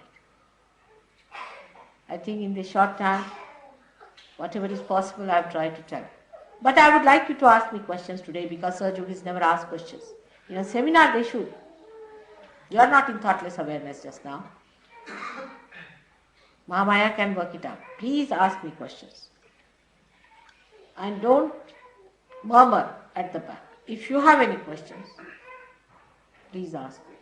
I think in this short time, whatever is possible, I have tried to tell. But I would like you to ask me questions today because Sir Yogis never ask questions. In a seminar, they should. You are not in thoughtless awareness just now. Mahamaya can work it out. Please ask me questions. And don't murmur at the back. If you have any questions, please ask me.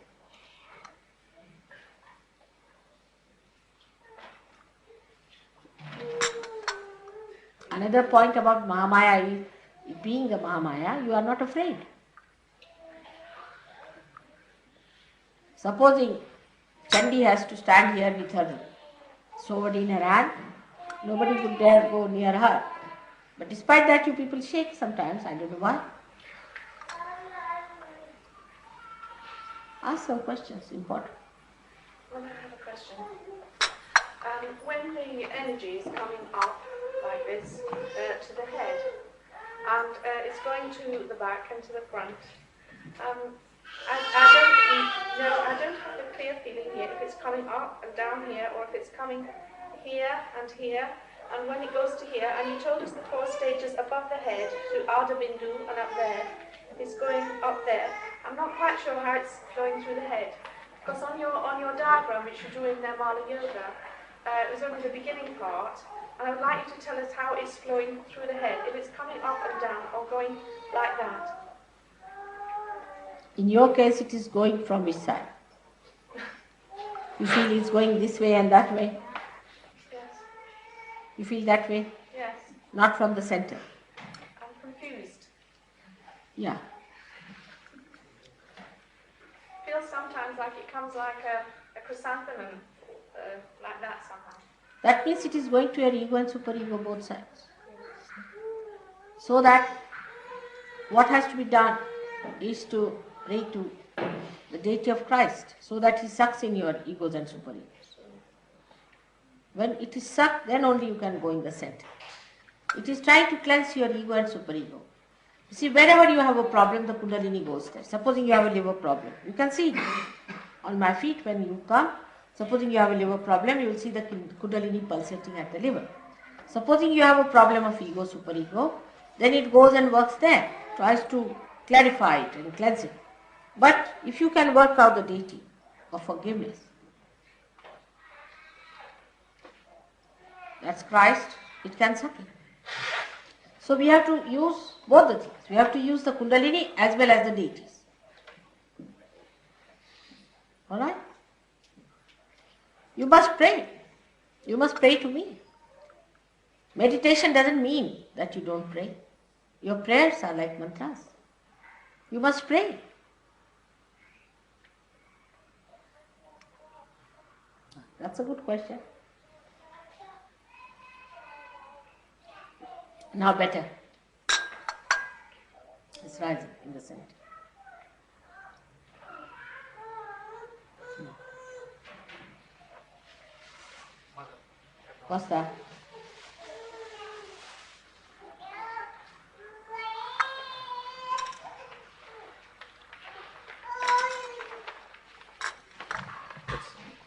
Another point about Mahamaya is, being a Mahamaya, you are not afraid. Supposing Chandi has to stand here with her sword in her hand, nobody would dare go near her. But despite that, you people shake sometimes. I don't know why. Ask some questions, important. Well, I have a question. When the energy is coming up like this to the head, and it's going to the back and to the front, I don't have the clear feeling here if it's coming up and down here, or if it's coming here and here. And when it goes to here, and you told us the 4 stages above the head to Ardha Bindu and up there, it's going up there. I'm not quite sure how it's flowing through the head, because on your diagram which you drew in there, Mala Yoga, it was only the beginning part, and I would like you to tell us how it's flowing through the head, if it's coming up and down or going like that. In your case, it is going from which side? You feel it's going this way and that way? Yes. You feel that way? Yes. Not from the center? I'm confused. Yeah. Feels sometimes like it comes like a chrysanthemum, like that somehow. That means it is going to your ego and superego both sides. So that what has to be done is to pray to the deity of Christ, so that he sucks in your egos and superegos. When it is sucked, then only you can go in the center. It is trying to cleanse your ego and superego. You see, wherever you have a problem, the Kundalini goes there. Supposing you have a liver problem, you can see on my feet when you come. Supposing you have a liver problem, you will see the Kundalini pulsating at the liver. Supposing you have a problem of ego, superego, then it goes and works there, tries to clarify it and cleanse it. But if you can work out the deity of forgiveness, that's Christ, it can suck it. So we have to use both the things. We have to use the Kundalini as well as the deities. Alright? You must pray. You must pray to me. Meditation doesn't mean that you don't pray. Your prayers are like mantras. You must pray. That's a good question. Now better. It's rising in the center. What's that? It's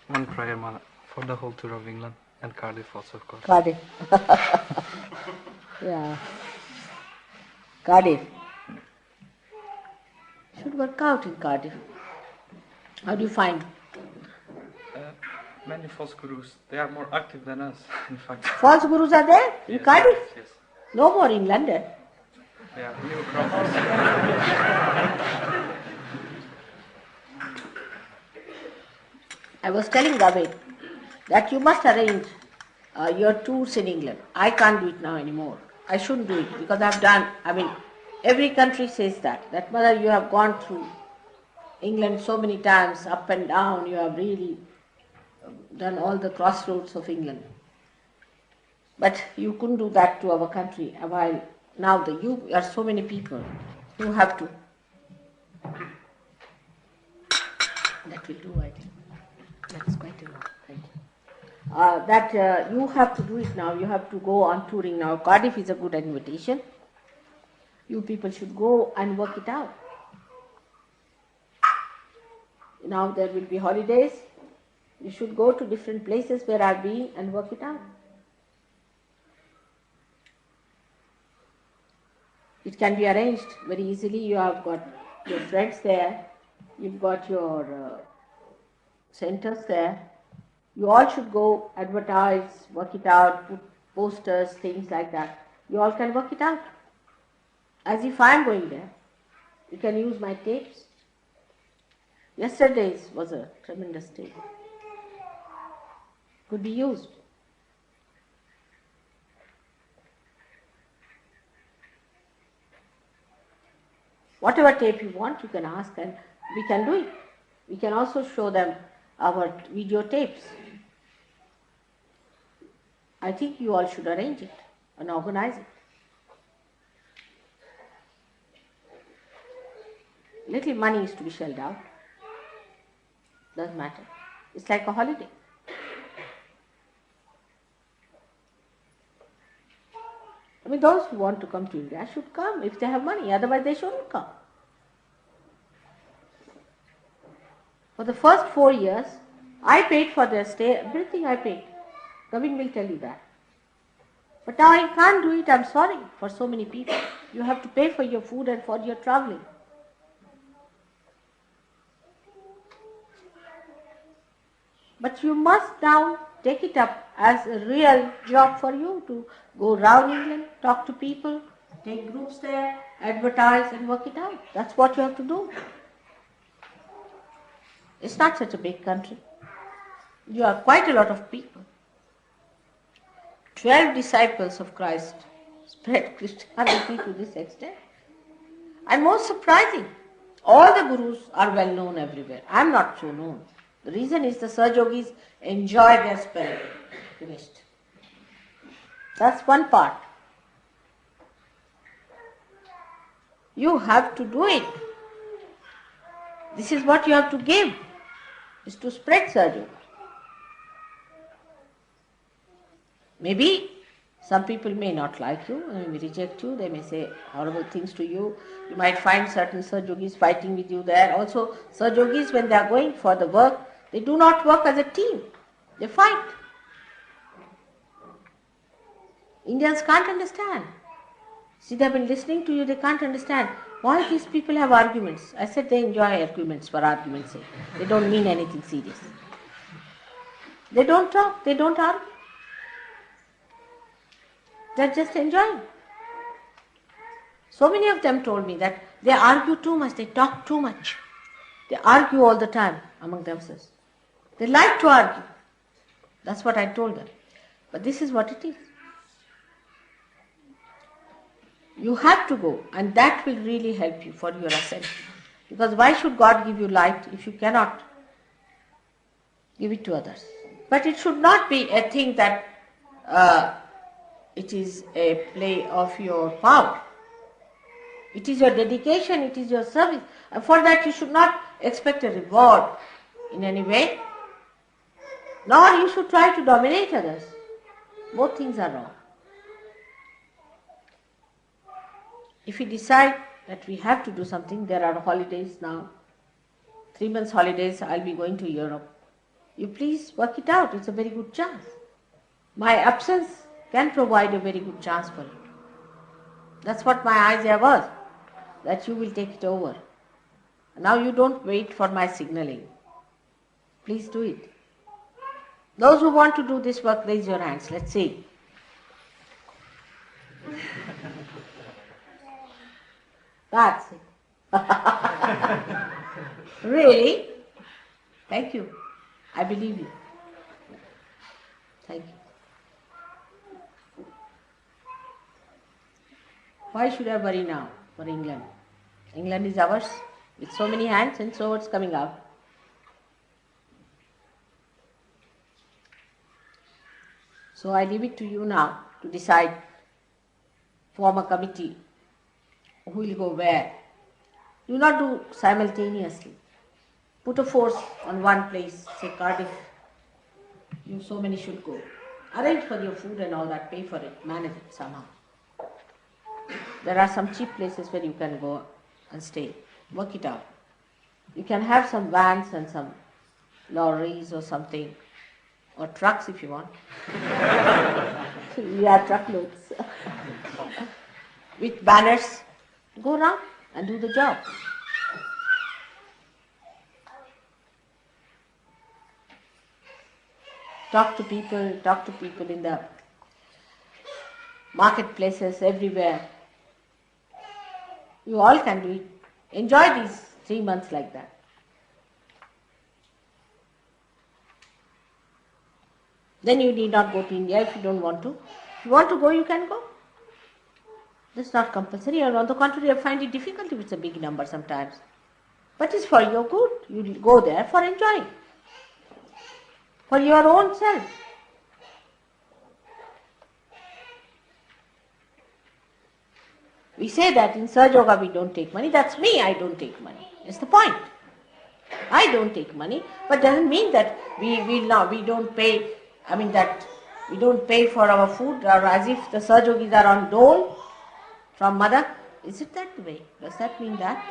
one prayer, Mala, for the whole tour of England and Cardiff also, of course. Cardiff. Yeah. Cardiff. Should work out in Cardiff. How do you find? Many false gurus, they are more active than us, in fact. False gurus are there in Yes, Cardiff? yes. No more in London. They are new croppers. I was telling David that you must arrange your tours in England. I can't do it now anymore. I shouldn't do it because every country says that mother, you have gone through England so many times, up and down, you have really done all the crossroads of England. But you couldn't do that to our country while Now you are so many people who have to. That will do, I think. That's quite enough. Thank you. You have to do it now. You have to go on touring now. Cardiff is a good invitation. You people should go and work it out. Now there will be holidays. You should go to different places where I've been and work it out. It can be arranged very easily. You have got your friends there. You've got your centers there. You all should go, advertise, work it out, put posters, things like that. You all can work it out. As if I am going there. You can use my tapes. Yesterday's was a tremendous tape. Could be used. Whatever tape you want, you can ask and we can do it. We can also show them our video tapes. I think you all should arrange it and organize it. Little money is to be shelled out. Doesn't matter. It's like a holiday. I mean, those who want to come to India should come if they have money, otherwise they shouldn't come. For the first 4 years, I paid for their stay, everything I paid. Gavin will tell you that. But now I can't do it, I'm sorry, for so many people. You have to pay for your food and for your traveling. But you must now take it up as a real job for you to go around England, talk to people, take groups there, advertise and work it out. That's what you have to do. It's not such a big country. You are quite a lot of people. 12 disciples of Christ spread Christianity to this extent. And most surprising, all the gurus are well known everywhere. I am not so known. The reason is the Sahajogis enjoy their spirit. Finished. That's one part. You have to do it. This is what you have to give, is to spread Sahaja. Maybe some people may not like you, they may reject you, they may say horrible things to you. You might find certain Sahajogis fighting with you there. Also, Sahajogis, when they are going for the work, they do not work as a team. They fight. Indians can't understand. See, they have been listening to you, they can't understand. Why these people have arguments? I said they enjoy arguments for argument's sake. They don't mean anything serious. They don't talk, they don't argue. They're just enjoying. So many of them told me that they argue too much, they talk too much. They argue all the time among themselves. They like to argue. That's what I told them. But this is what it is. You have to go, and that will really help you for your ascent. Because why should God give you light if you cannot give it to others? But it should not be a thing that it is a play of your power. It is your dedication, it is your service. And for that you should not expect a reward in any way. Nor you should try to dominate others. Both things are wrong. If we decide that we have to do something, there are holidays now, 3 months holidays, I'll be going to Europe. You please work it out, it's a very good chance. My absence can provide a very good chance for it. That's what my idea was, that you will take it over. Now you don't wait for my signaling. Please do it. Those who want to do this work, raise your hands. Let's see. That's it. Really? Thank you. I believe you. Thank you. Why should I worry now for England? England is ours with so many hands and swords coming out. So I leave it to you now to decide form a committee who will go where. Do not do simultaneously. Put a force on one place, say Cardiff, you so many should go. Arrange for your food and all that, pay for it, manage it somehow. There are some cheap places where you can go and stay. Work it out. You can have some vans and some lorries or something, or trucks if you want. We are truckloads. With banners, go around and do the job. Talk to people in the marketplaces, everywhere. You all can do it. Enjoy these 3 months like that. Then you need not go to India if you don't want to. If you want to go, you can go. That's not compulsory. Or on the contrary, I find it difficult if it's a big number sometimes. But it's for your good. You go there for enjoying. For your own self. We say that in Sahaja Yoga we don't take money. That's me, I don't take money. That's the point. I don't take money, but doesn't mean that we don't pay, that we don't pay for our food, or as if the Sahaja Yogis are on dole from mother. Is it that way? Does that mean that?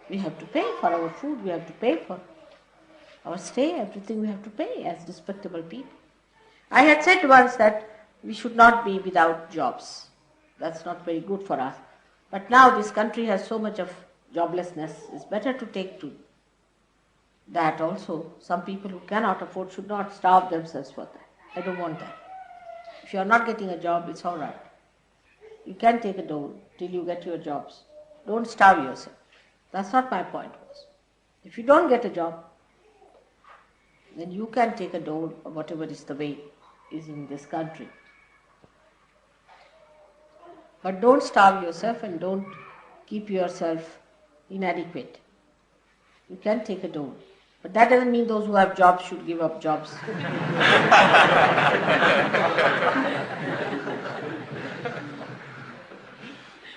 We have to pay for our food, we have to pay for our stay, everything we have to pay as respectable people. I had said once that we should not be without jobs. That's not very good for us. But now this country has so much of joblessness, it's better to take to that also. Some people who cannot afford should not starve themselves for that. I don't want that. If you are not getting a job, it's all right. You can take a dole till you get your jobs. Don't starve yourself. That's what my point was. If you don't get a job, then you can take a dole or whatever is the way is in this country. But don't starve yourself and don't keep yourself inadequate. You can take a dole. But that doesn't mean those who have jobs should give up jobs.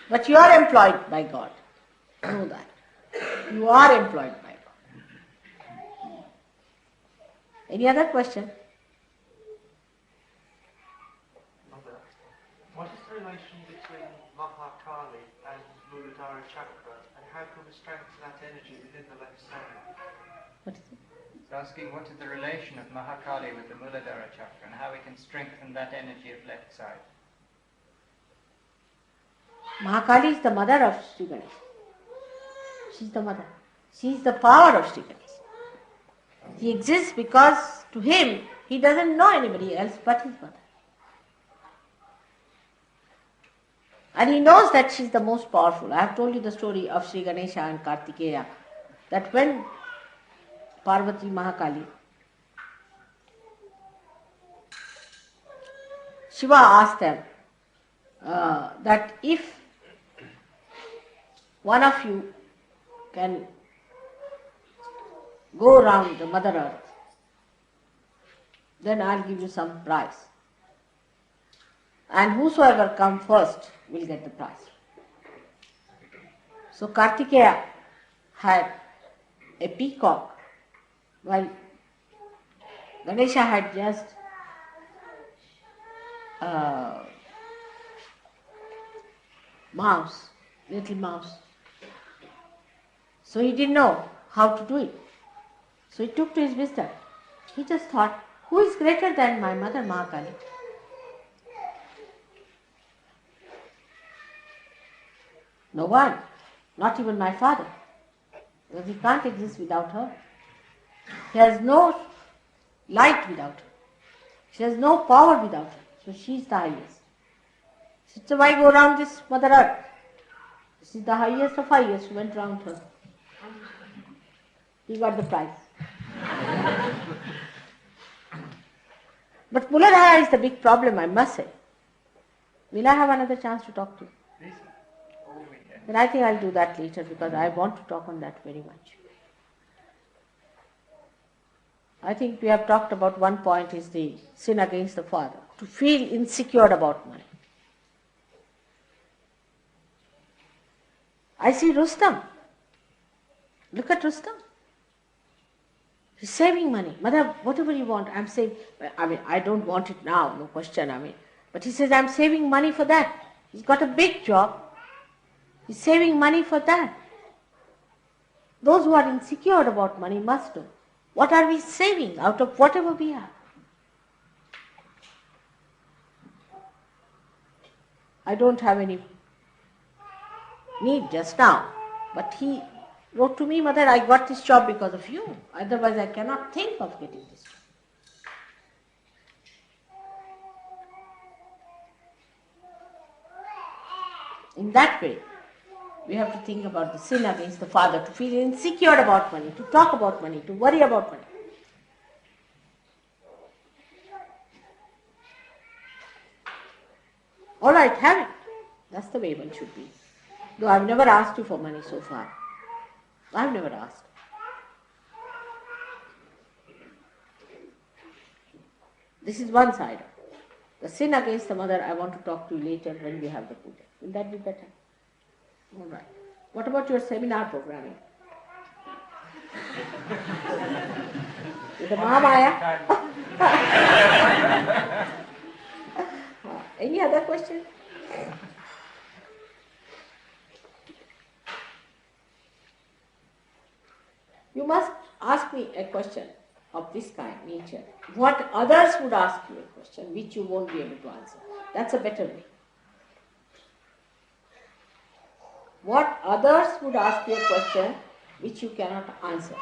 But you are employed by God. Know that. You are employed by God. Any other question? Mother, what is the relation between Mahakali and Muladhara Chakra, and how can we strengthen that energy within the left side? What is it? It's asking what is the relation of Mahakali with the Muladhara Chakra and how we can strengthen that energy of left side. Mahakali is the mother of Sri Ganesha. She is the mother. She is the power of Sri Ganesha. He exists because to him, he doesn't know anybody else but his mother. And he knows that she is the most powerful. I have told you the story of Sri Ganesha and Kartikeya, that when Parvati Mahakali, Shiva asked them that if one of you can go around the Mother Earth, then I'll give you some prize. And whosoever comes first will get the prize. So Kartikeya had a peacock, while Ganesha had just mouse, little mouse. So he didn't know how to do it. So he took to his wisdom. He just thought, who is greater than my mother Mahakali? No one, not even my father, because he can't exist without her. He has no light without her. She has no power without her. So she is the highest. So why go around this Mother Earth? She is the highest of highest. Went round her. He got the prize. But Muladhara is the big problem, I must say. Will I have another chance to talk to you? Then I think I'll do that later because I want to talk on that very much. I think we have talked about one point is the sin against the father. To feel insecure about money. I see Rustam. Look at Rustam. He's saving money. Mother, whatever you want, I'm saving. I don't want it now, no question, But he says, I'm saving money for that. He's got a big job. He's saving money for that. Those who are insecure about money must know. What are we saving out of whatever we have? I don't have any need just now. But he wrote to me, Mother, I got this job because of you. Otherwise I cannot think of getting this job. In that way, we have to think about the sin against the father, to feel insecure about money, to talk about money, to worry about money. All right, have it. That's the way one should be. Though I've never asked you for money so far. I've never asked. This is one side. The sin against the mother, I want to talk to you later when we have the puja. Will that be better? All right. What about your seminar programming? With the Mahamaya? Any other question? You must ask me a question of this kind, nature. What others would ask you a question which you won't be able to answer. That's a better way. What others would ask you a question which you cannot answer.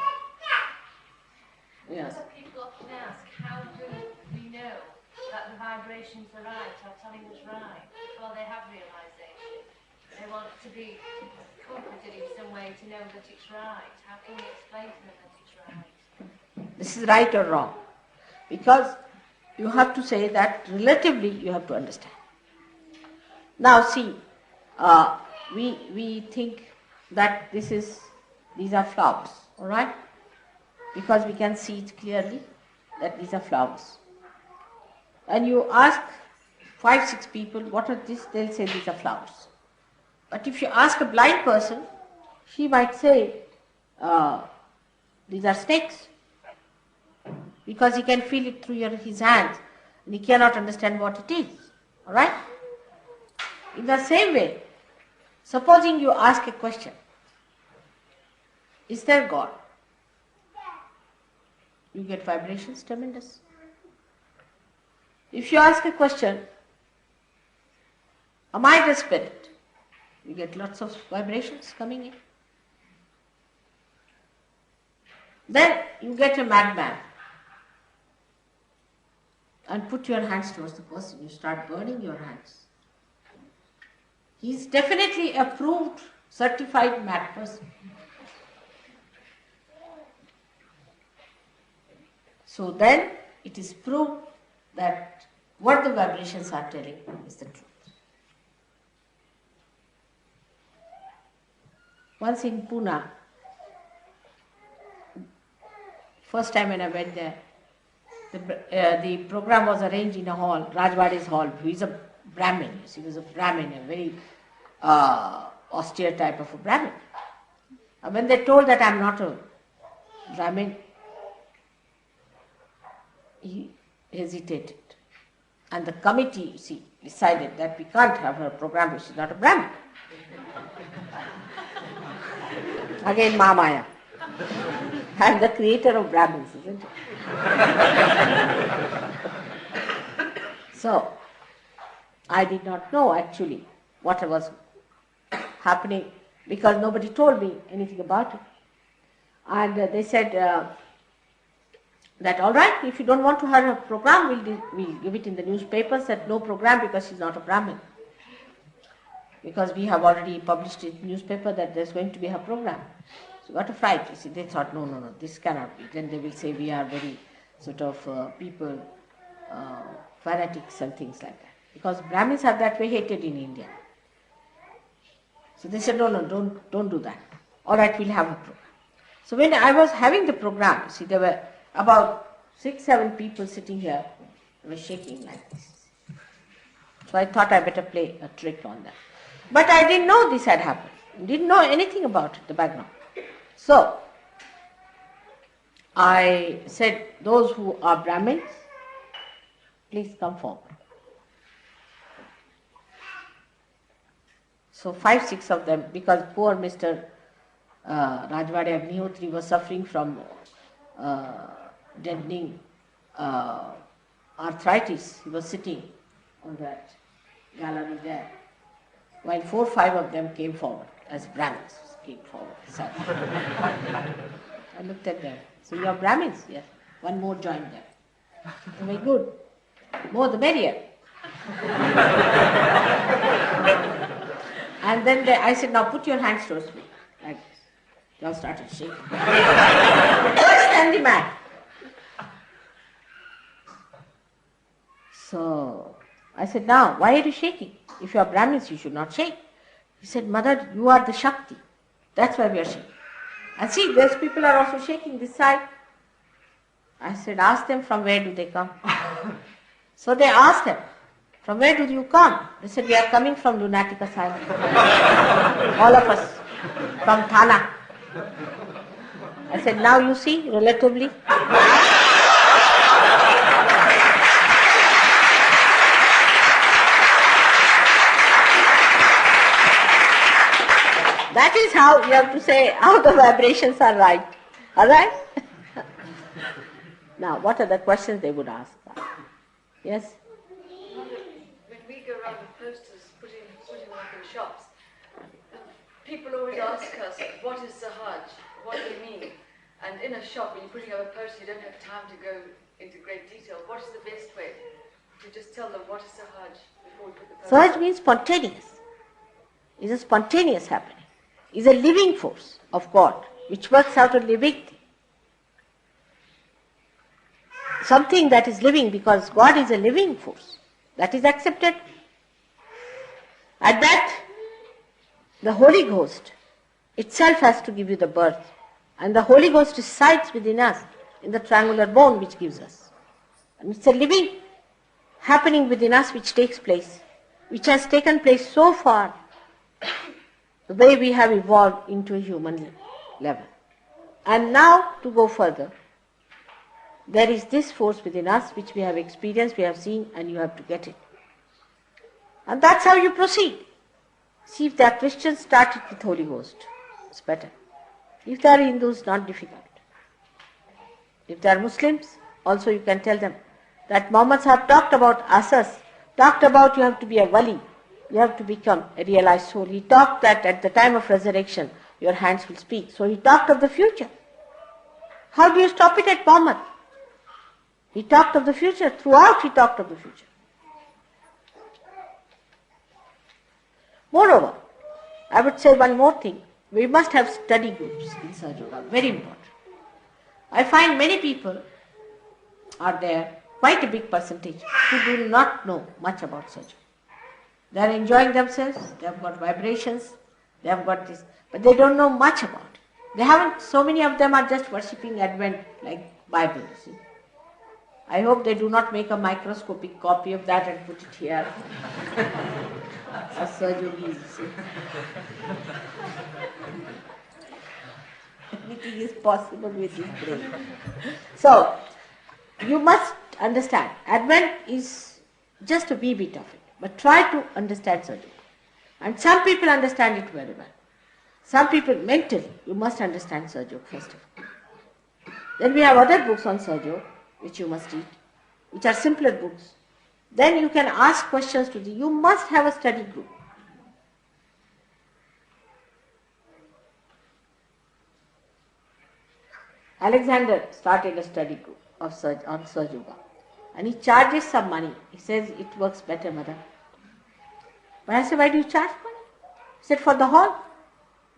Yes. Some people often ask, how do we know that the vibrations are right, are telling us right, before they have realization? They want to be comforted in some way to know that it's right. How can we explain to them that it's right? This is right or wrong. Because you have to say that relatively you have to understand. Now see, we think that these are flowers, all right? Because we can see it clearly that these are flowers. And you ask 5-6 people, what are these? They'll say these are flowers. But if you ask a blind person, she might say, these are snakes. Because he can feel it through his hands and he cannot understand what it is. All right? In the same way, supposing you ask a question, is there God? You get vibrations tremendous. If you ask a question, am I the spirit? You get lots of vibrations coming in. Then you get a madman and put your hands towards the person. You start burning your hands. He is definitely a proved, certified mad person. So then it is proved that what the vibrations are telling is the truth. Once in Pune, first time when I went there, the program was arranged in a hall, Rajwade's hall. He is a Brahmin. He was a Brahmin, a very austere type of a Brahmin. And when they told that I am not a Brahmin, he hesitated. And the committee, decided that we can't have her program because she's not a Brahmin. Again, Mahamaya. I'm the creator of Brahmins, isn't it? So, I did not know actually what was happening because nobody told me anything about it. And they said that all right, if you don't want to have a program, we'll give it in the newspapers that no program because she's not a Brahmin. Because we have already published in the newspaper that there's going to be a program. So what a fright, you see. They thought, no, this cannot be. Then they will say we are very sort of people, fanatics and things like that. Because Brahmins are that way hated in India. So they said, no, don't do that. All right, we'll have a program. So when I was having the program, see, there were about 6-7 people sitting here. They were shaking like this. So I thought I better play a trick on them. But I didn't know this had happened. Didn't know anything about it, the background. So, I said, those who are Brahmins, please come forward. So 5, 6 of them, because poor Mr. Rajwade Agnihotri was suffering from deadening arthritis. He was sitting on that gallery there, while 4, 5 of them came forward as Brahmins. Came forward. I looked at them. So you are Brahmins? Yes. One more joined them. Very good. More the merrier. And then I said, now put your hands towards me. Like this. They all started shaking. Stand the man. So I said, now, why are you shaking? If you are Brahmins, you should not shake. He said, Mother, you are the Shakti. That's why we are shaking. And see, those people are also shaking this side. I said, ask them from where do they come. So they asked them, from where do you come? They said, we are coming from lunatic asylum. All of us. From Thana. I said, now you see, relatively. That is how you have to say how the vibrations are right. Alright? Now, what are the questions they would ask? Yes? When we go around with posters putting them up in shops, people always ask us, what is Sahaj? What do you mean? And in a shop, when you're putting up a poster, you don't have time to go into great detail. What is the best way to just tell them what is Sahaj before we put the poster? Sahaj means spontaneous. It's a spontaneous happening. It's a living force of God, which works out a living thing. Something that is living, because God is a living force. That is accepted. At that, the Holy Ghost itself has to give you the birth. And the Holy Ghost resides within us, in the triangular bone which gives us. And it's a living happening within us which takes place, which has taken place so far, the way we have evolved into a human level. And now, to go further, there is this force within us which we have experienced, we have seen, and you have to get it. And that's how you proceed. See, if they are Christians, start it with Holy Ghost. It's better. If they are Hindus, not difficult. If they are Muslims, also you can tell them that Muhammad Sahib talked about asas, talked about you have to be a wali, you have to become a realized soul. He talked that at the time of resurrection, your hands will speak. So he talked of the future. How do you stop it at Muhammad? He talked of the future. Throughout he talked of the future. Moreover, I would say one more thing. We must have study groups in Sahaja Yoga. Very important. I find many people are there, quite a big percentage, who do not know much about Sahaja Yoga. They are enjoying themselves, they have got vibrations, they have got this, but they don't know much about it. They haven't, so many of them are just worshipping Advent like Bible, you see. I hope they do not make a microscopic copy of that and put it here. As Sahaja Yogis, you see. Anything is possible with this brain. So, you must understand, Advent is just a wee bit of it. But try to understand Sahaja Yoga. And some people understand it very well. Some people mentally, you must understand Sahaja Yoga first of all. Then we have other books on Sahaja Yoga, which you must read, which are simpler books. Then you can ask questions to you must have a study group. Alexander started a study group on Sahaja Yoga. And he charges some money. He says, it works better, mother. But I said, why do you charge money? He said, for the hall.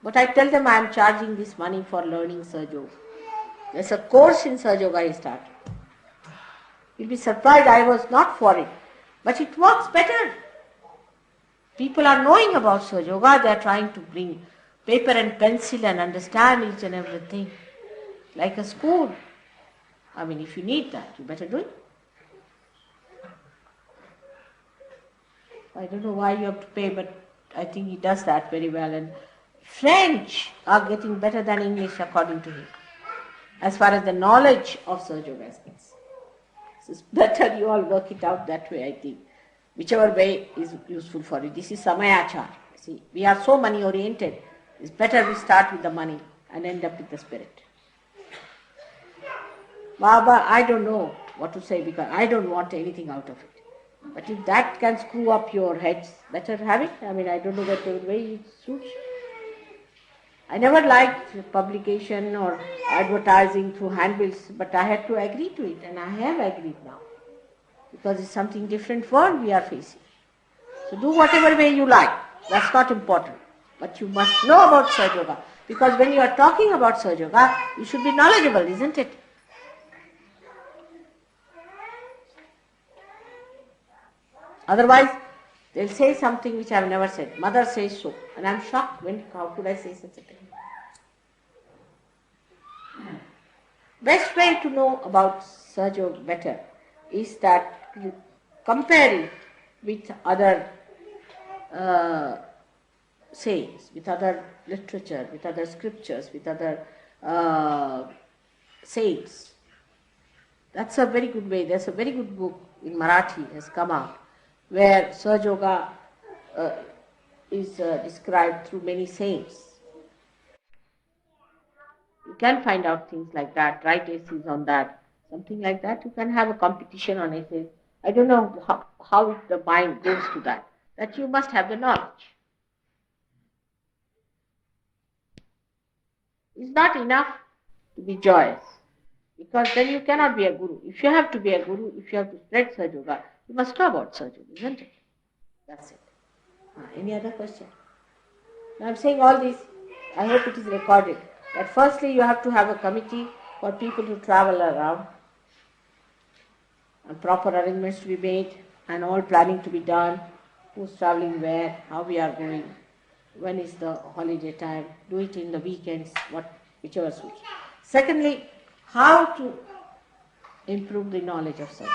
But I tell them I am charging this money for learning Sahaja Yoga. There's a course in Sahaja Yoga he started. You'll be surprised, I was not for it. But it works better. People are knowing about Sahaja Yoga. They are trying to bring paper and pencil and understand each and everything. Like a school. I mean, if you need that, you better do it. I don't know why you have to pay, but I think he does that very well. And French are getting better than English according to him, as far as the knowledge of Sir Yoga is concerned. So it's better you all work it out that way, I think. Whichever way is useful for you. This is Samayachar. See, we are so money oriented. It's better we start with the money and end up with the spirit. Baba, I don't know what to say because I don't want anything out of it. But if that can screw up your heads, better have it. I mean, I don't know what way it suits. I never liked publication or advertising through handbills, but I had to agree to it, and I have agreed now. Because it's something different world we are facing. So do whatever way you like. That's not important. But you must know about Sahaja Yoga. Because when you are talking about Sahaja Yoga, you should be knowledgeable, isn't it? Otherwise, they'll say something which I have never said. Mother says so. And I'm shocked. How could I say such a thing? Best way to know about Sahaja Yoga better is that you compare it with other sayings, with other literature, with other scriptures, with other sayings. That's a very good way. There's a very good book in Marathi has come out where Sahaja Yoga is described through many sayings. You can find out things like that, write essays on that, something like that. You can have a competition on essays. I don't know how the mind goes to that. That you must have the knowledge. It's not enough to be joyous, because then you cannot be a guru. If you have to be a guru, if you have to spread Sahaja Yoga, you must know about Sahaja Yoga, isn't it? That's it. Any other question? Now I'm saying all this, I hope it is recorded, that firstly you have to have a committee for people to travel around, and proper arrangements to be made, and all planning to be done, who's traveling where, how we are going, when is the holiday time, do it in the weekends, whichever suits. Secondly, how to improve the knowledge of Sahaja.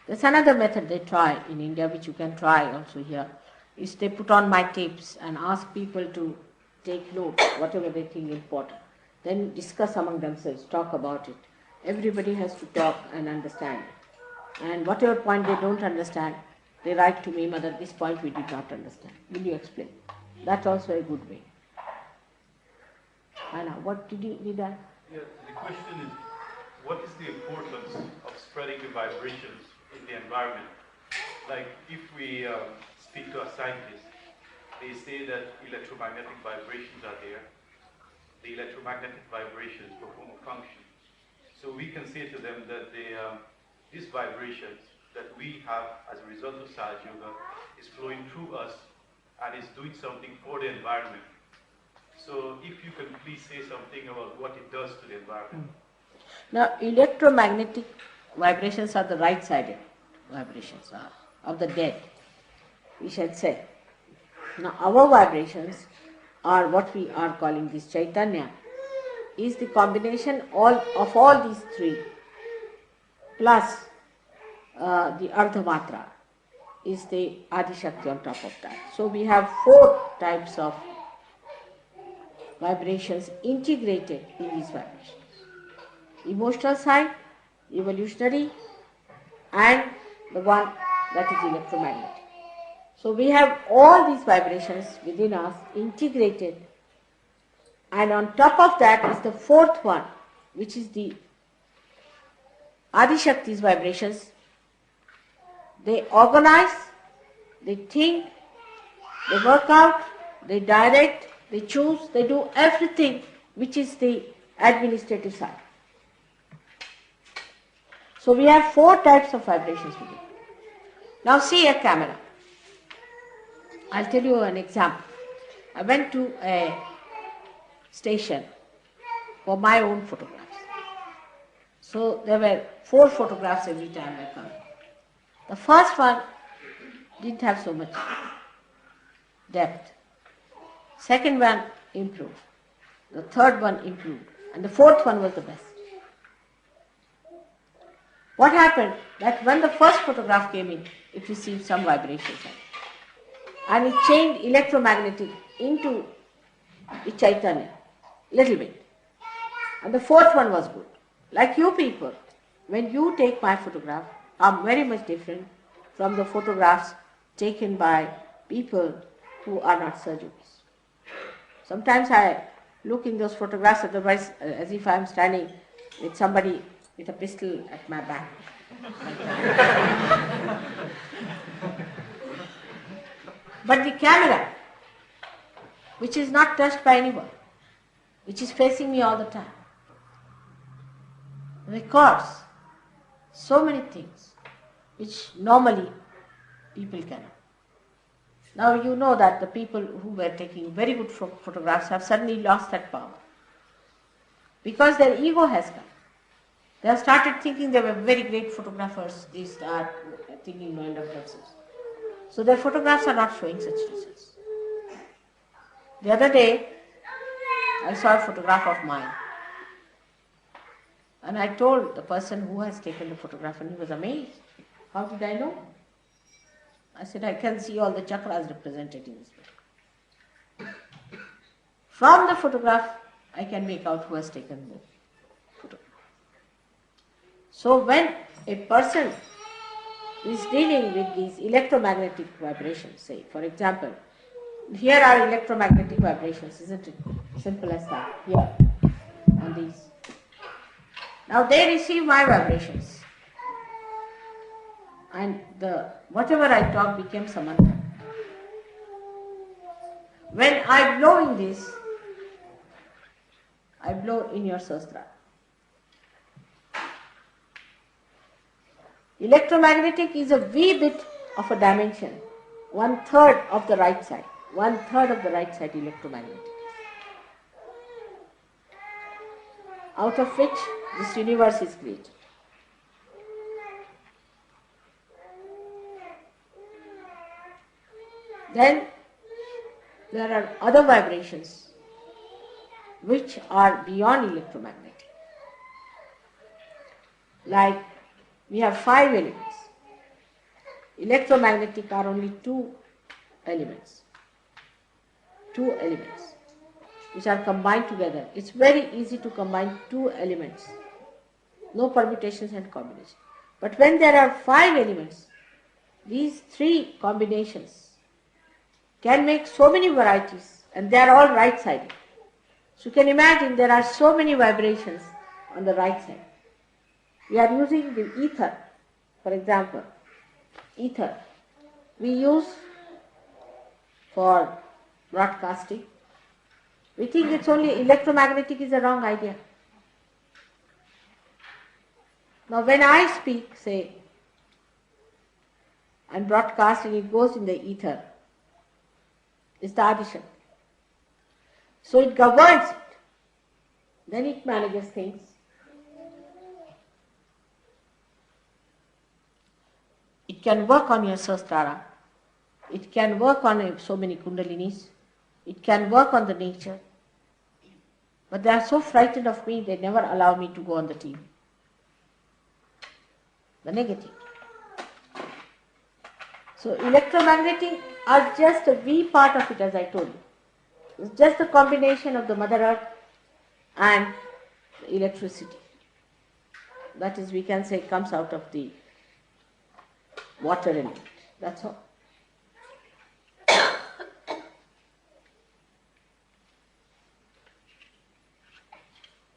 There's another method they try in India, which you can try also here, is they put on my tapes and ask people to take notes, whatever they think important. Then discuss among themselves, talk about it. Everybody has to talk and understand. And whatever point they don't understand, they write to me, Mother, this point we did not understand. Will you explain? That's also a good way. Anna, what did I? Yeah, the question is, what is the importance of spreading the vibrations in the environment? Like if we speak to a scientist, they say that electromagnetic vibrations are there. The electromagnetic vibrations perform a function. So we can say to them that these vibrations that we have as a result of Sahaja Yoga is flowing through us and is doing something for the environment. So if you can please say something about what it does to the environment. Now, electromagnetic vibrations are the right-sided vibrations of the dead, we shall say. Now, our vibrations are what we are calling this Chaitanya, is the combination of all these three, plus the Ardhamatra is the Adi Shakti on top of that. So we have 4 types of vibrations integrated in these vibrations. Emotional side, evolutionary, and the one that is electromagnetic. So we have all these vibrations within us integrated, and on top of that is the 4th one, which is the Adi Shakti's vibrations. They organize, they think, they work out, they direct, they choose, they do everything which is the administrative side. So we have 4 types of vibrations within. Now see a camera. I'll tell you an example. I went to a station for my own photographs. So there were 4 photographs every time I come. The first one didn't have so much depth. Second one improved. The third one improved. And the 4th one was the best. What happened? That when the first photograph came in, it received some vibrations. and it changed electromagnetic into Chaitanya, little bit. And the fourth one was good. Like you people, when you take my photograph, are very much different from the photographs taken by people who are not surgeons. Sometimes I look in those photographs otherwise as if I am standing with somebody with a pistol at my back. But the camera, which is not touched by anyone, which is facing me all the time, records so many things which normally people cannot. Now you know that the people who were taking very good photographs have suddenly lost that power because their ego has come. They have started thinking they were very great photographers. They start thinking no end of themselves. So their photographs are not showing such results. The other day, I saw a photograph of mine. And I told the person who has taken the photograph, and he was amazed. How did I know? I said, I can see all the chakras represented in this photograph. From the photograph, I can make out who has taken the photograph. So when a person is dealing with these electromagnetic vibrations, say, for example, here are electromagnetic vibrations, isn't it? Simple as that, here, on these. Now they receive my vibrations. And whatever I talk becomes a mantra. When I blow in this, I blow in your sastra. Electromagnetic is a wee bit of a dimension, 1/3 of the right side. 1/3 of the right side electromagnetic. Out of which this universe is created. Then there are other vibrations which are beyond electromagnetic. Like we have 5 elements. Electromagnetic are only 2 elements. 2 elements which are combined together. It's very easy to combine 2 elements. No permutations and combinations. But when there are 5 elements, these 3 combinations can make so many varieties, and they are all right-sided. So you can imagine there are so many vibrations on the right side. We are using the ether, for example. Ether we use for broadcasting. We think it's only electromagnetic is a wrong idea. Now when I speak, say, and broadcast and it goes in the ether, it's the Adishakti. So it governs it. Then it manages things. It can work on your Sahasrara. It can work on so many Kundalinis. It can work on the nature. But they are so frightened of me, they never allow me to go on the TV. The negative. So electromagnetic are just a wee part of it, as I told you. It's just a combination of the Mother Earth and the electricity. That is, we can say, comes out of the water element. That's all.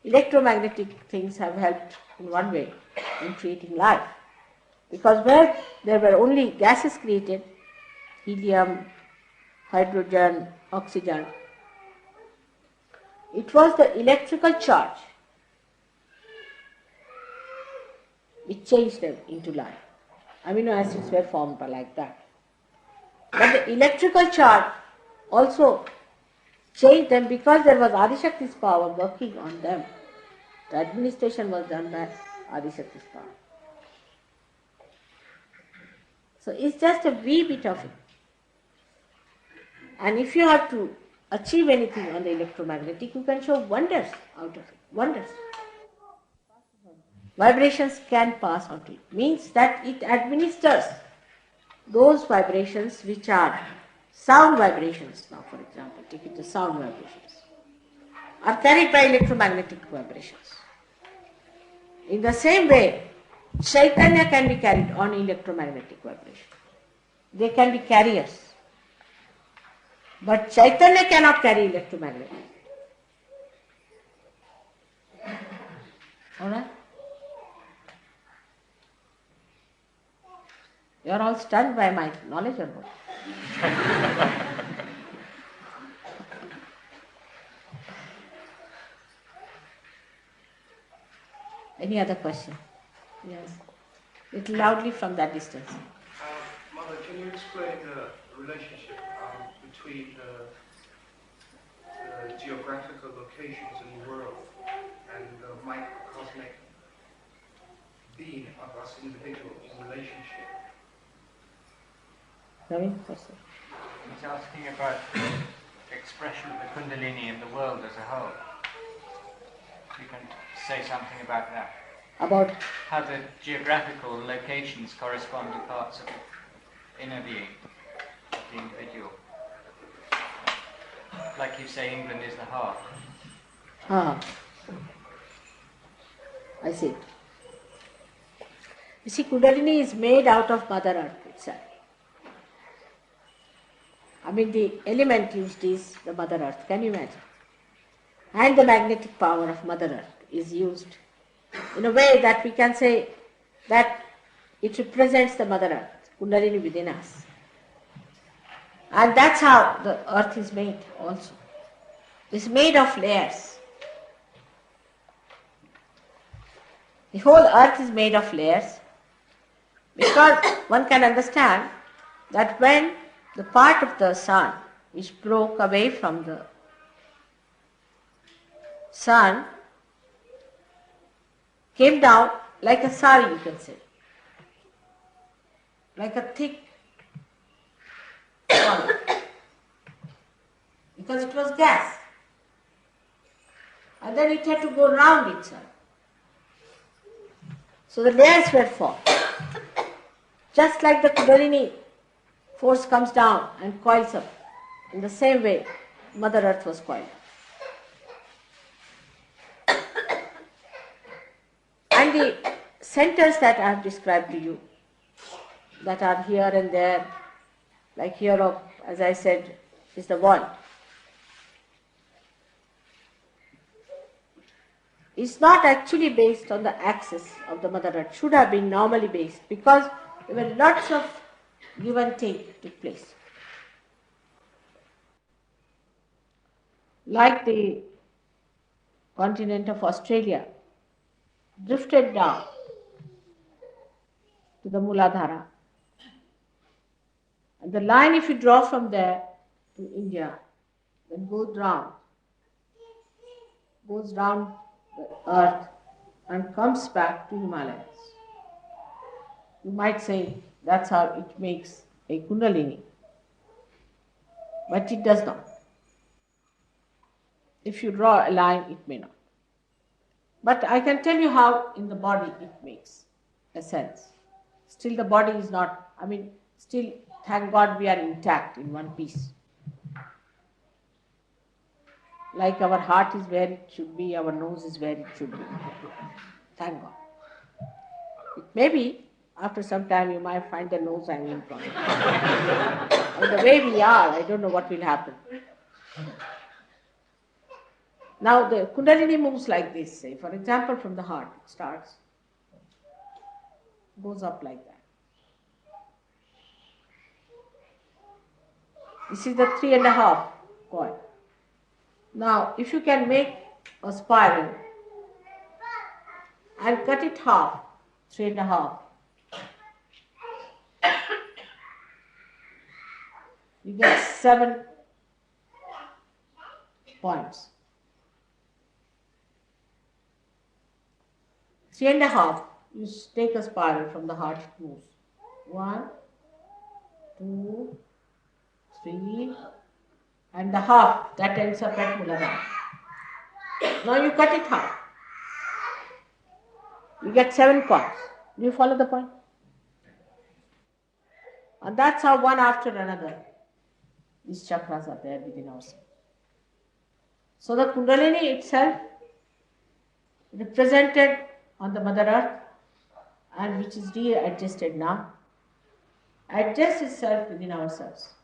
Electromagnetic things have helped in one way in creating life. Because where there were only gases created, helium, hydrogen, oxygen, it was the electrical charge which changed them into life. Amino acids were formed like that. But the electrical charge also changed them because there was Adishakti's power working on them. The administration was done by Adishakti's power. So it's just a wee bit of it. And if you have to achieve anything on the electromagnetic, you can show wonders out of it. Wonders. Vibrations can pass on to it. Means that it administers those vibrations which are Sound vibrations now, for example, take it the sound vibrations, are carried by electromagnetic vibrations. In the same way, Chaitanya can be carried on electromagnetic vibration. They can be carriers. But Chaitanya cannot carry electromagnetic. Alright? You are all stunned by my knowledge or what? Any other question? Yes. Little loudly from that distance. Mother, can you explain the relationship between the geographical locations in the world and the microcosmic being of us individuals in relationship? Ravi, question. He's asking about the expression of the Kundalini in the world as a whole. You can say something about that. About How the geographical locations correspond to parts of the inner being of the individual. Like you say, England is the heart. I see. You see, Kundalini is made out of Mother Earth itself. I mean, the element used is the Mother Earth. Can you imagine? And the magnetic power of Mother Earth is used in a way that we can say that it represents the Mother Earth, Kundalini within us. And that's how the earth is made also. It's made of layers. The whole earth is made of layers because one can understand that when the part of the sun which broke away from the sun came down like a sari, you can say, like a thick column, because it was gas, and then it had to go round itself. So the layers were formed. Just like the Kundalini force comes down and coils up, in the same way Mother Earth was coiled up. And the centers that I have described to you, that are here and there, like here, as I said, is the one. It's not actually based on the axis of the Mother Earth. Should have been normally based because there were lots of give and take took place. Like the continent of Australia drifted down to the Muladhara. And the line, if you draw from there to India, then goes round the earth and comes back to Himalayas. You might say that's how it makes a Kundalini, but it does not. If you draw a line, it may not. But I can tell you how in the body it makes a sense. Still the body is not, still thank God we are intact in one piece. Like our heart is where it should be, our nose is where it should be. Thank God. It may be, after some time you might find the nose hanging from it. And the way we are, I don't know what will happen. Now the Kundalini moves like this, say, for example, from the heart, it starts, goes up like that. This is the 3.5 coil. Now, if you can make a spiral and cut it half, 3.5, you get 7 points. 3.5, you take a spiral from the heart, it moves. 1, 2, 3, and the half that ends up at Muladhara. Now you cut it half. You get 7 points. Do you follow the point? And that's how one after another these chakras are there within ourselves. So the Kundalini itself represented on the Mother Earth, and which is readjusted now, adjusts itself within ourselves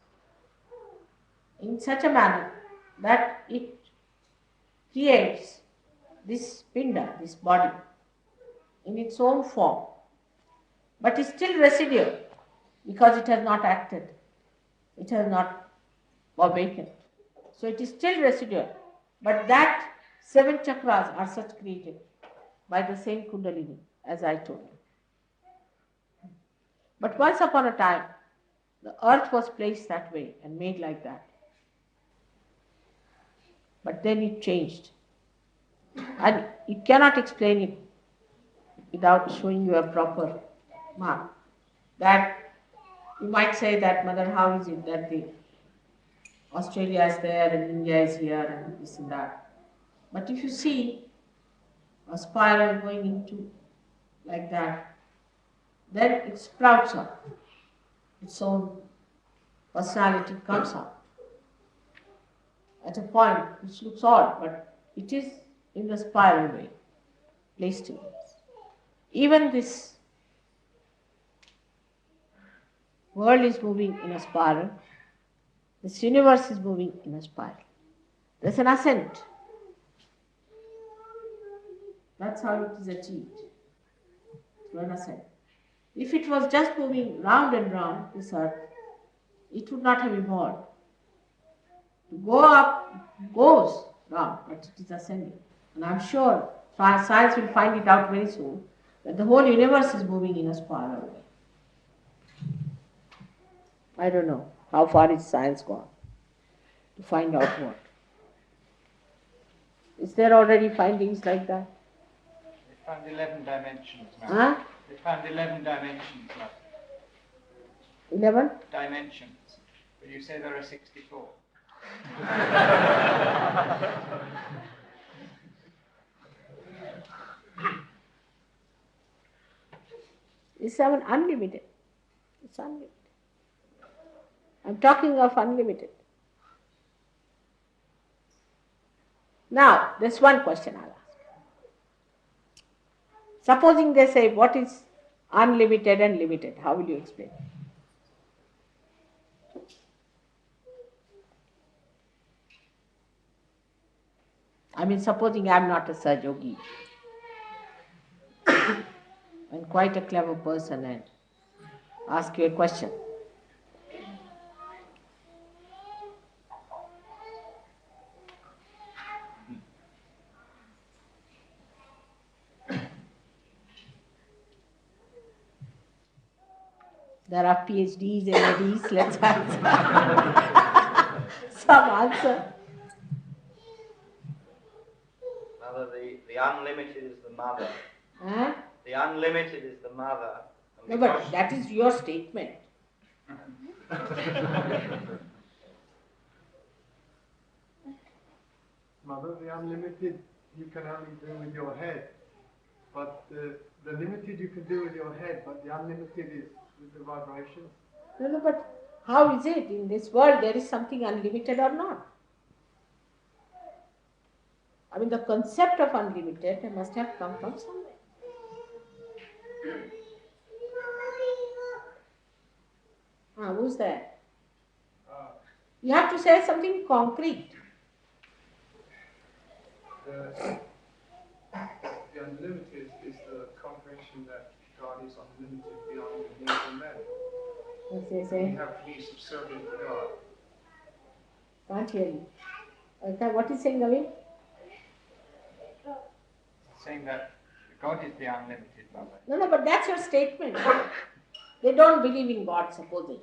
in such a manner that it creates this pinda, this body, in its own form, but is still residual because it has not acted, it has not awakened. So it is still residual, but that 7 chakras are such created by the same Kundalini as I told you. But once upon a time, the earth was placed that way and made like that. But then it changed. And you cannot explain it without showing you a proper mark. That you might say that, Mother, how is it that the Australia is there and India is here and this and that. But if you see a spiral going into like that, then it sprouts up. Its own personality comes up at a point which looks odd, but it is in the spiral way, placed in this. Even this world is moving in a spiral. This universe is moving in a spiral. There's an ascent. That's how it is achieved, through an ascent. If it was just moving round and round, this earth, it would not have evolved. To go up goes round, but it is ascending. And I'm sure science will find it out very soon, that the whole universe is moving in a spiral way. I don't know how far is science gone to find out what. Is there already findings like that? They found 11 dimensions now. Huh? They found 11 dimensions now. 11? Dimensions. But you say there are 64. It's unlimited. It's unlimited. I'm talking of unlimited. Now, there's one question I'll ask. Supposing they say, what is unlimited and limited? How will you explain? I mean, supposing I'm not a Sahajogi, I'm quite a clever person and ask you a question. There are PhDs and MDs, let's answer. Some answer. Mother, the unlimited is the mother. Huh? The unlimited is the mother. No, but that is your statement. Mother, the unlimited you can only do with your head. But the limited you can do with your head, but the unlimited is with the vibration. No, but how is it in this world there is something unlimited or not? I mean, the concept of unlimited must have come from somewhere. Who's there? You have to say something concrete. The unlimited is the comprehension that God is unlimited beyond the needs of men. We have to be subservient to God. Can't hear you. Okay, what is saying, Naveen? Saying that God is the unlimited mother. No, but that's your statement. They don't believe in God, supposing.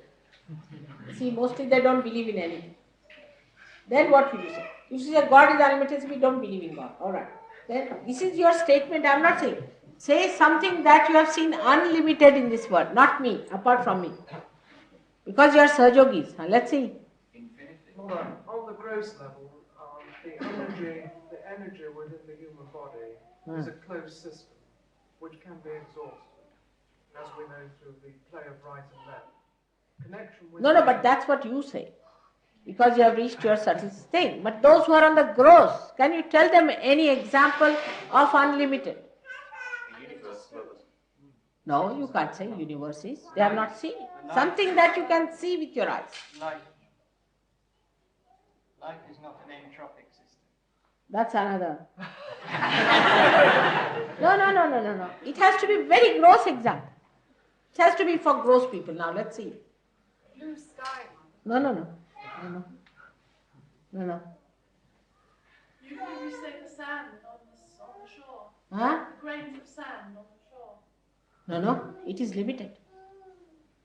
See, mostly they don't believe in anything. Then what will you say? You say God is unlimited, we don't believe in God. Alright. Then this is your statement, I am not saying. Say something that you have seen unlimited in this world, not me, apart from me. Because you are Sahajogis. Let's see. Mother, on the gross level, the energy within the human body is a closed system, which can be exhausted, as we know through the play of right and left. Connection with No, but that's what you say. because you have reached your certain thing. But those who are on the gross, can you tell them any example of unlimited? No, you can't say universe is. They have not seen it. Something that you can see with your eyes. Light. Light is not an entropic system. That's another. No. It has to be very gross example. It has to be for gross people. Now let's see. Blue sky. No. Usually we say the sand on the shore. Huh? Grains of sand on the shore. No, it is limited.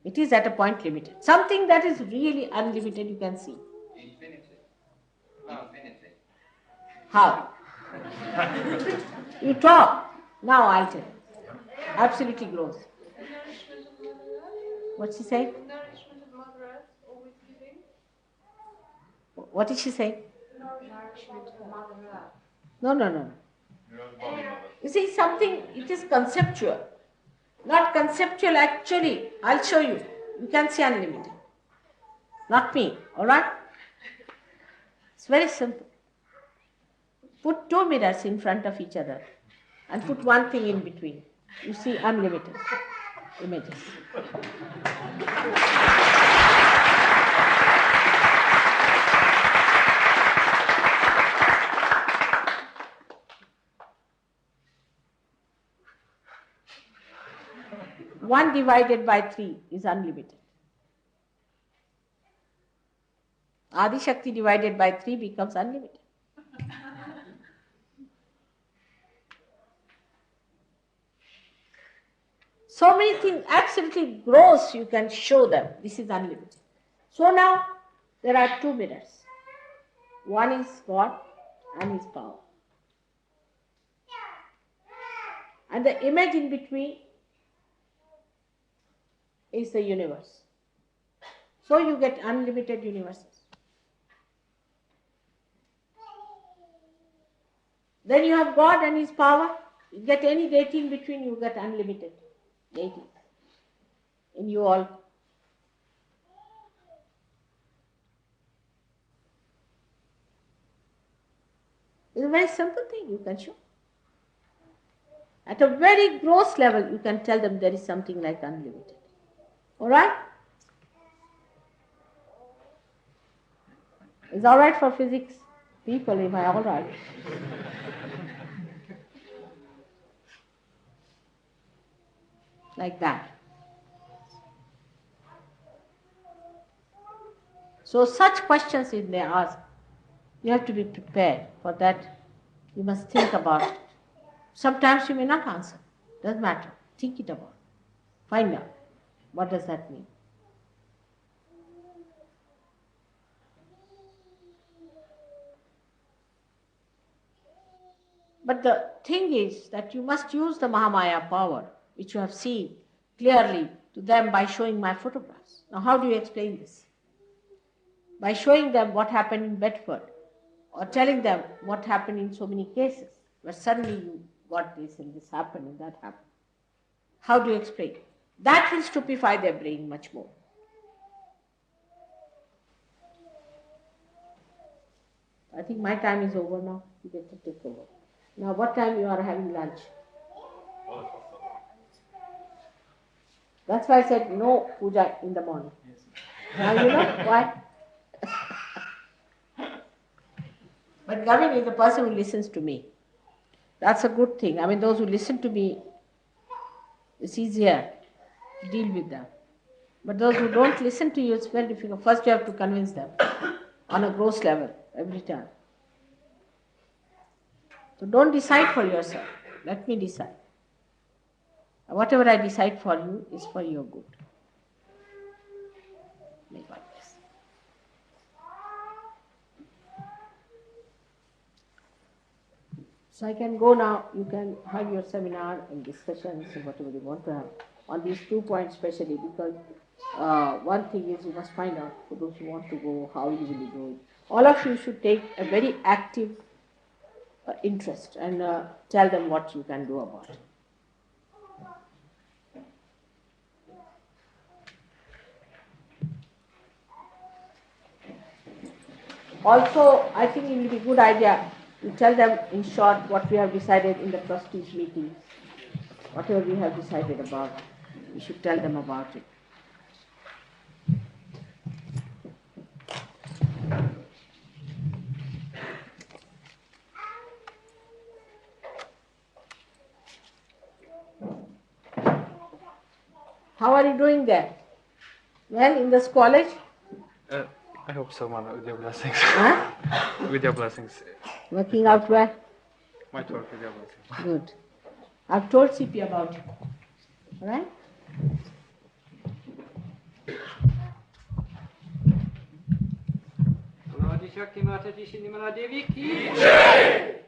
It is at a point limited. Something that is really unlimited you can see. Infinity. No, infinity. How? You talk. Now I'll tell you. Absolutely gross. The nourishment of Mother Earth. What's she saying? The nourishment of Mother Earth, always giving. What did she say? Nourishment of Mother Earth. No. You see, something, it is conceptual. Not conceptual actually. I'll show you. You can see unlimited. Not me, alright? It's very simple. Put two mirrors in front of each other and put one thing in between. You see unlimited images. One divided by 3 is unlimited. Adi Shakti divided by 3 becomes unlimited. So many things, absolutely gross, you can show them. This is unlimited. So now, there are two mirrors. One is God and His power. And the image in between is the universe. So you get unlimited universes. Then you have God and His power. You get any deity in between, you get unlimited deities in you all. It's a very simple thing you can show. At a very gross level, you can tell them there is something like unlimited. Alright? It's alright for physics people, am I alright? Like that. So such questions if they ask, you have to be prepared for that. You must think about it. Sometimes you may not answer. Doesn't matter. Think it about. Find out. What does that mean? But the thing is that you must use the Mahamaya power, which you have seen clearly to them by showing my photographs. Now how do you explain this? By showing them what happened in Bedford, or telling them what happened in so many cases, where suddenly you got this and this happened and that happened. How do you explain? That will stupefy their brain much more. I think my time is over now. You get to take over. Now what time you are having lunch? That's why I said no puja in the morning. Now you know why? But Gavin is the person who listens to me. That's a good thing. I mean, those who listen to me, it's easier to deal with them. But those who don't listen to you, it's very difficult. First you have to convince them on a gross level every time. So don't decide for yourself. Let me decide. Whatever I decide for you is for your good. May God bless. So I can go now. You can have your seminar and discussions and whatever you want to have on these 2 points especially, because one thing is you must find out for those who want to go, how you will do it. All of you should take a very active interest and tell them what you can do about it. Also, I think it will be a good idea to tell them in short what we have decided in the trustees meetings. Whatever we have decided about, we should tell them about it. How are you doing there? Well, in this college? I hope so, Mother, with your blessings. Huh? With your blessings. Working out well? Might work with your blessings. Good. I've told CP about it. All right? Shakti Mata Ji Shri Nimala Devi ki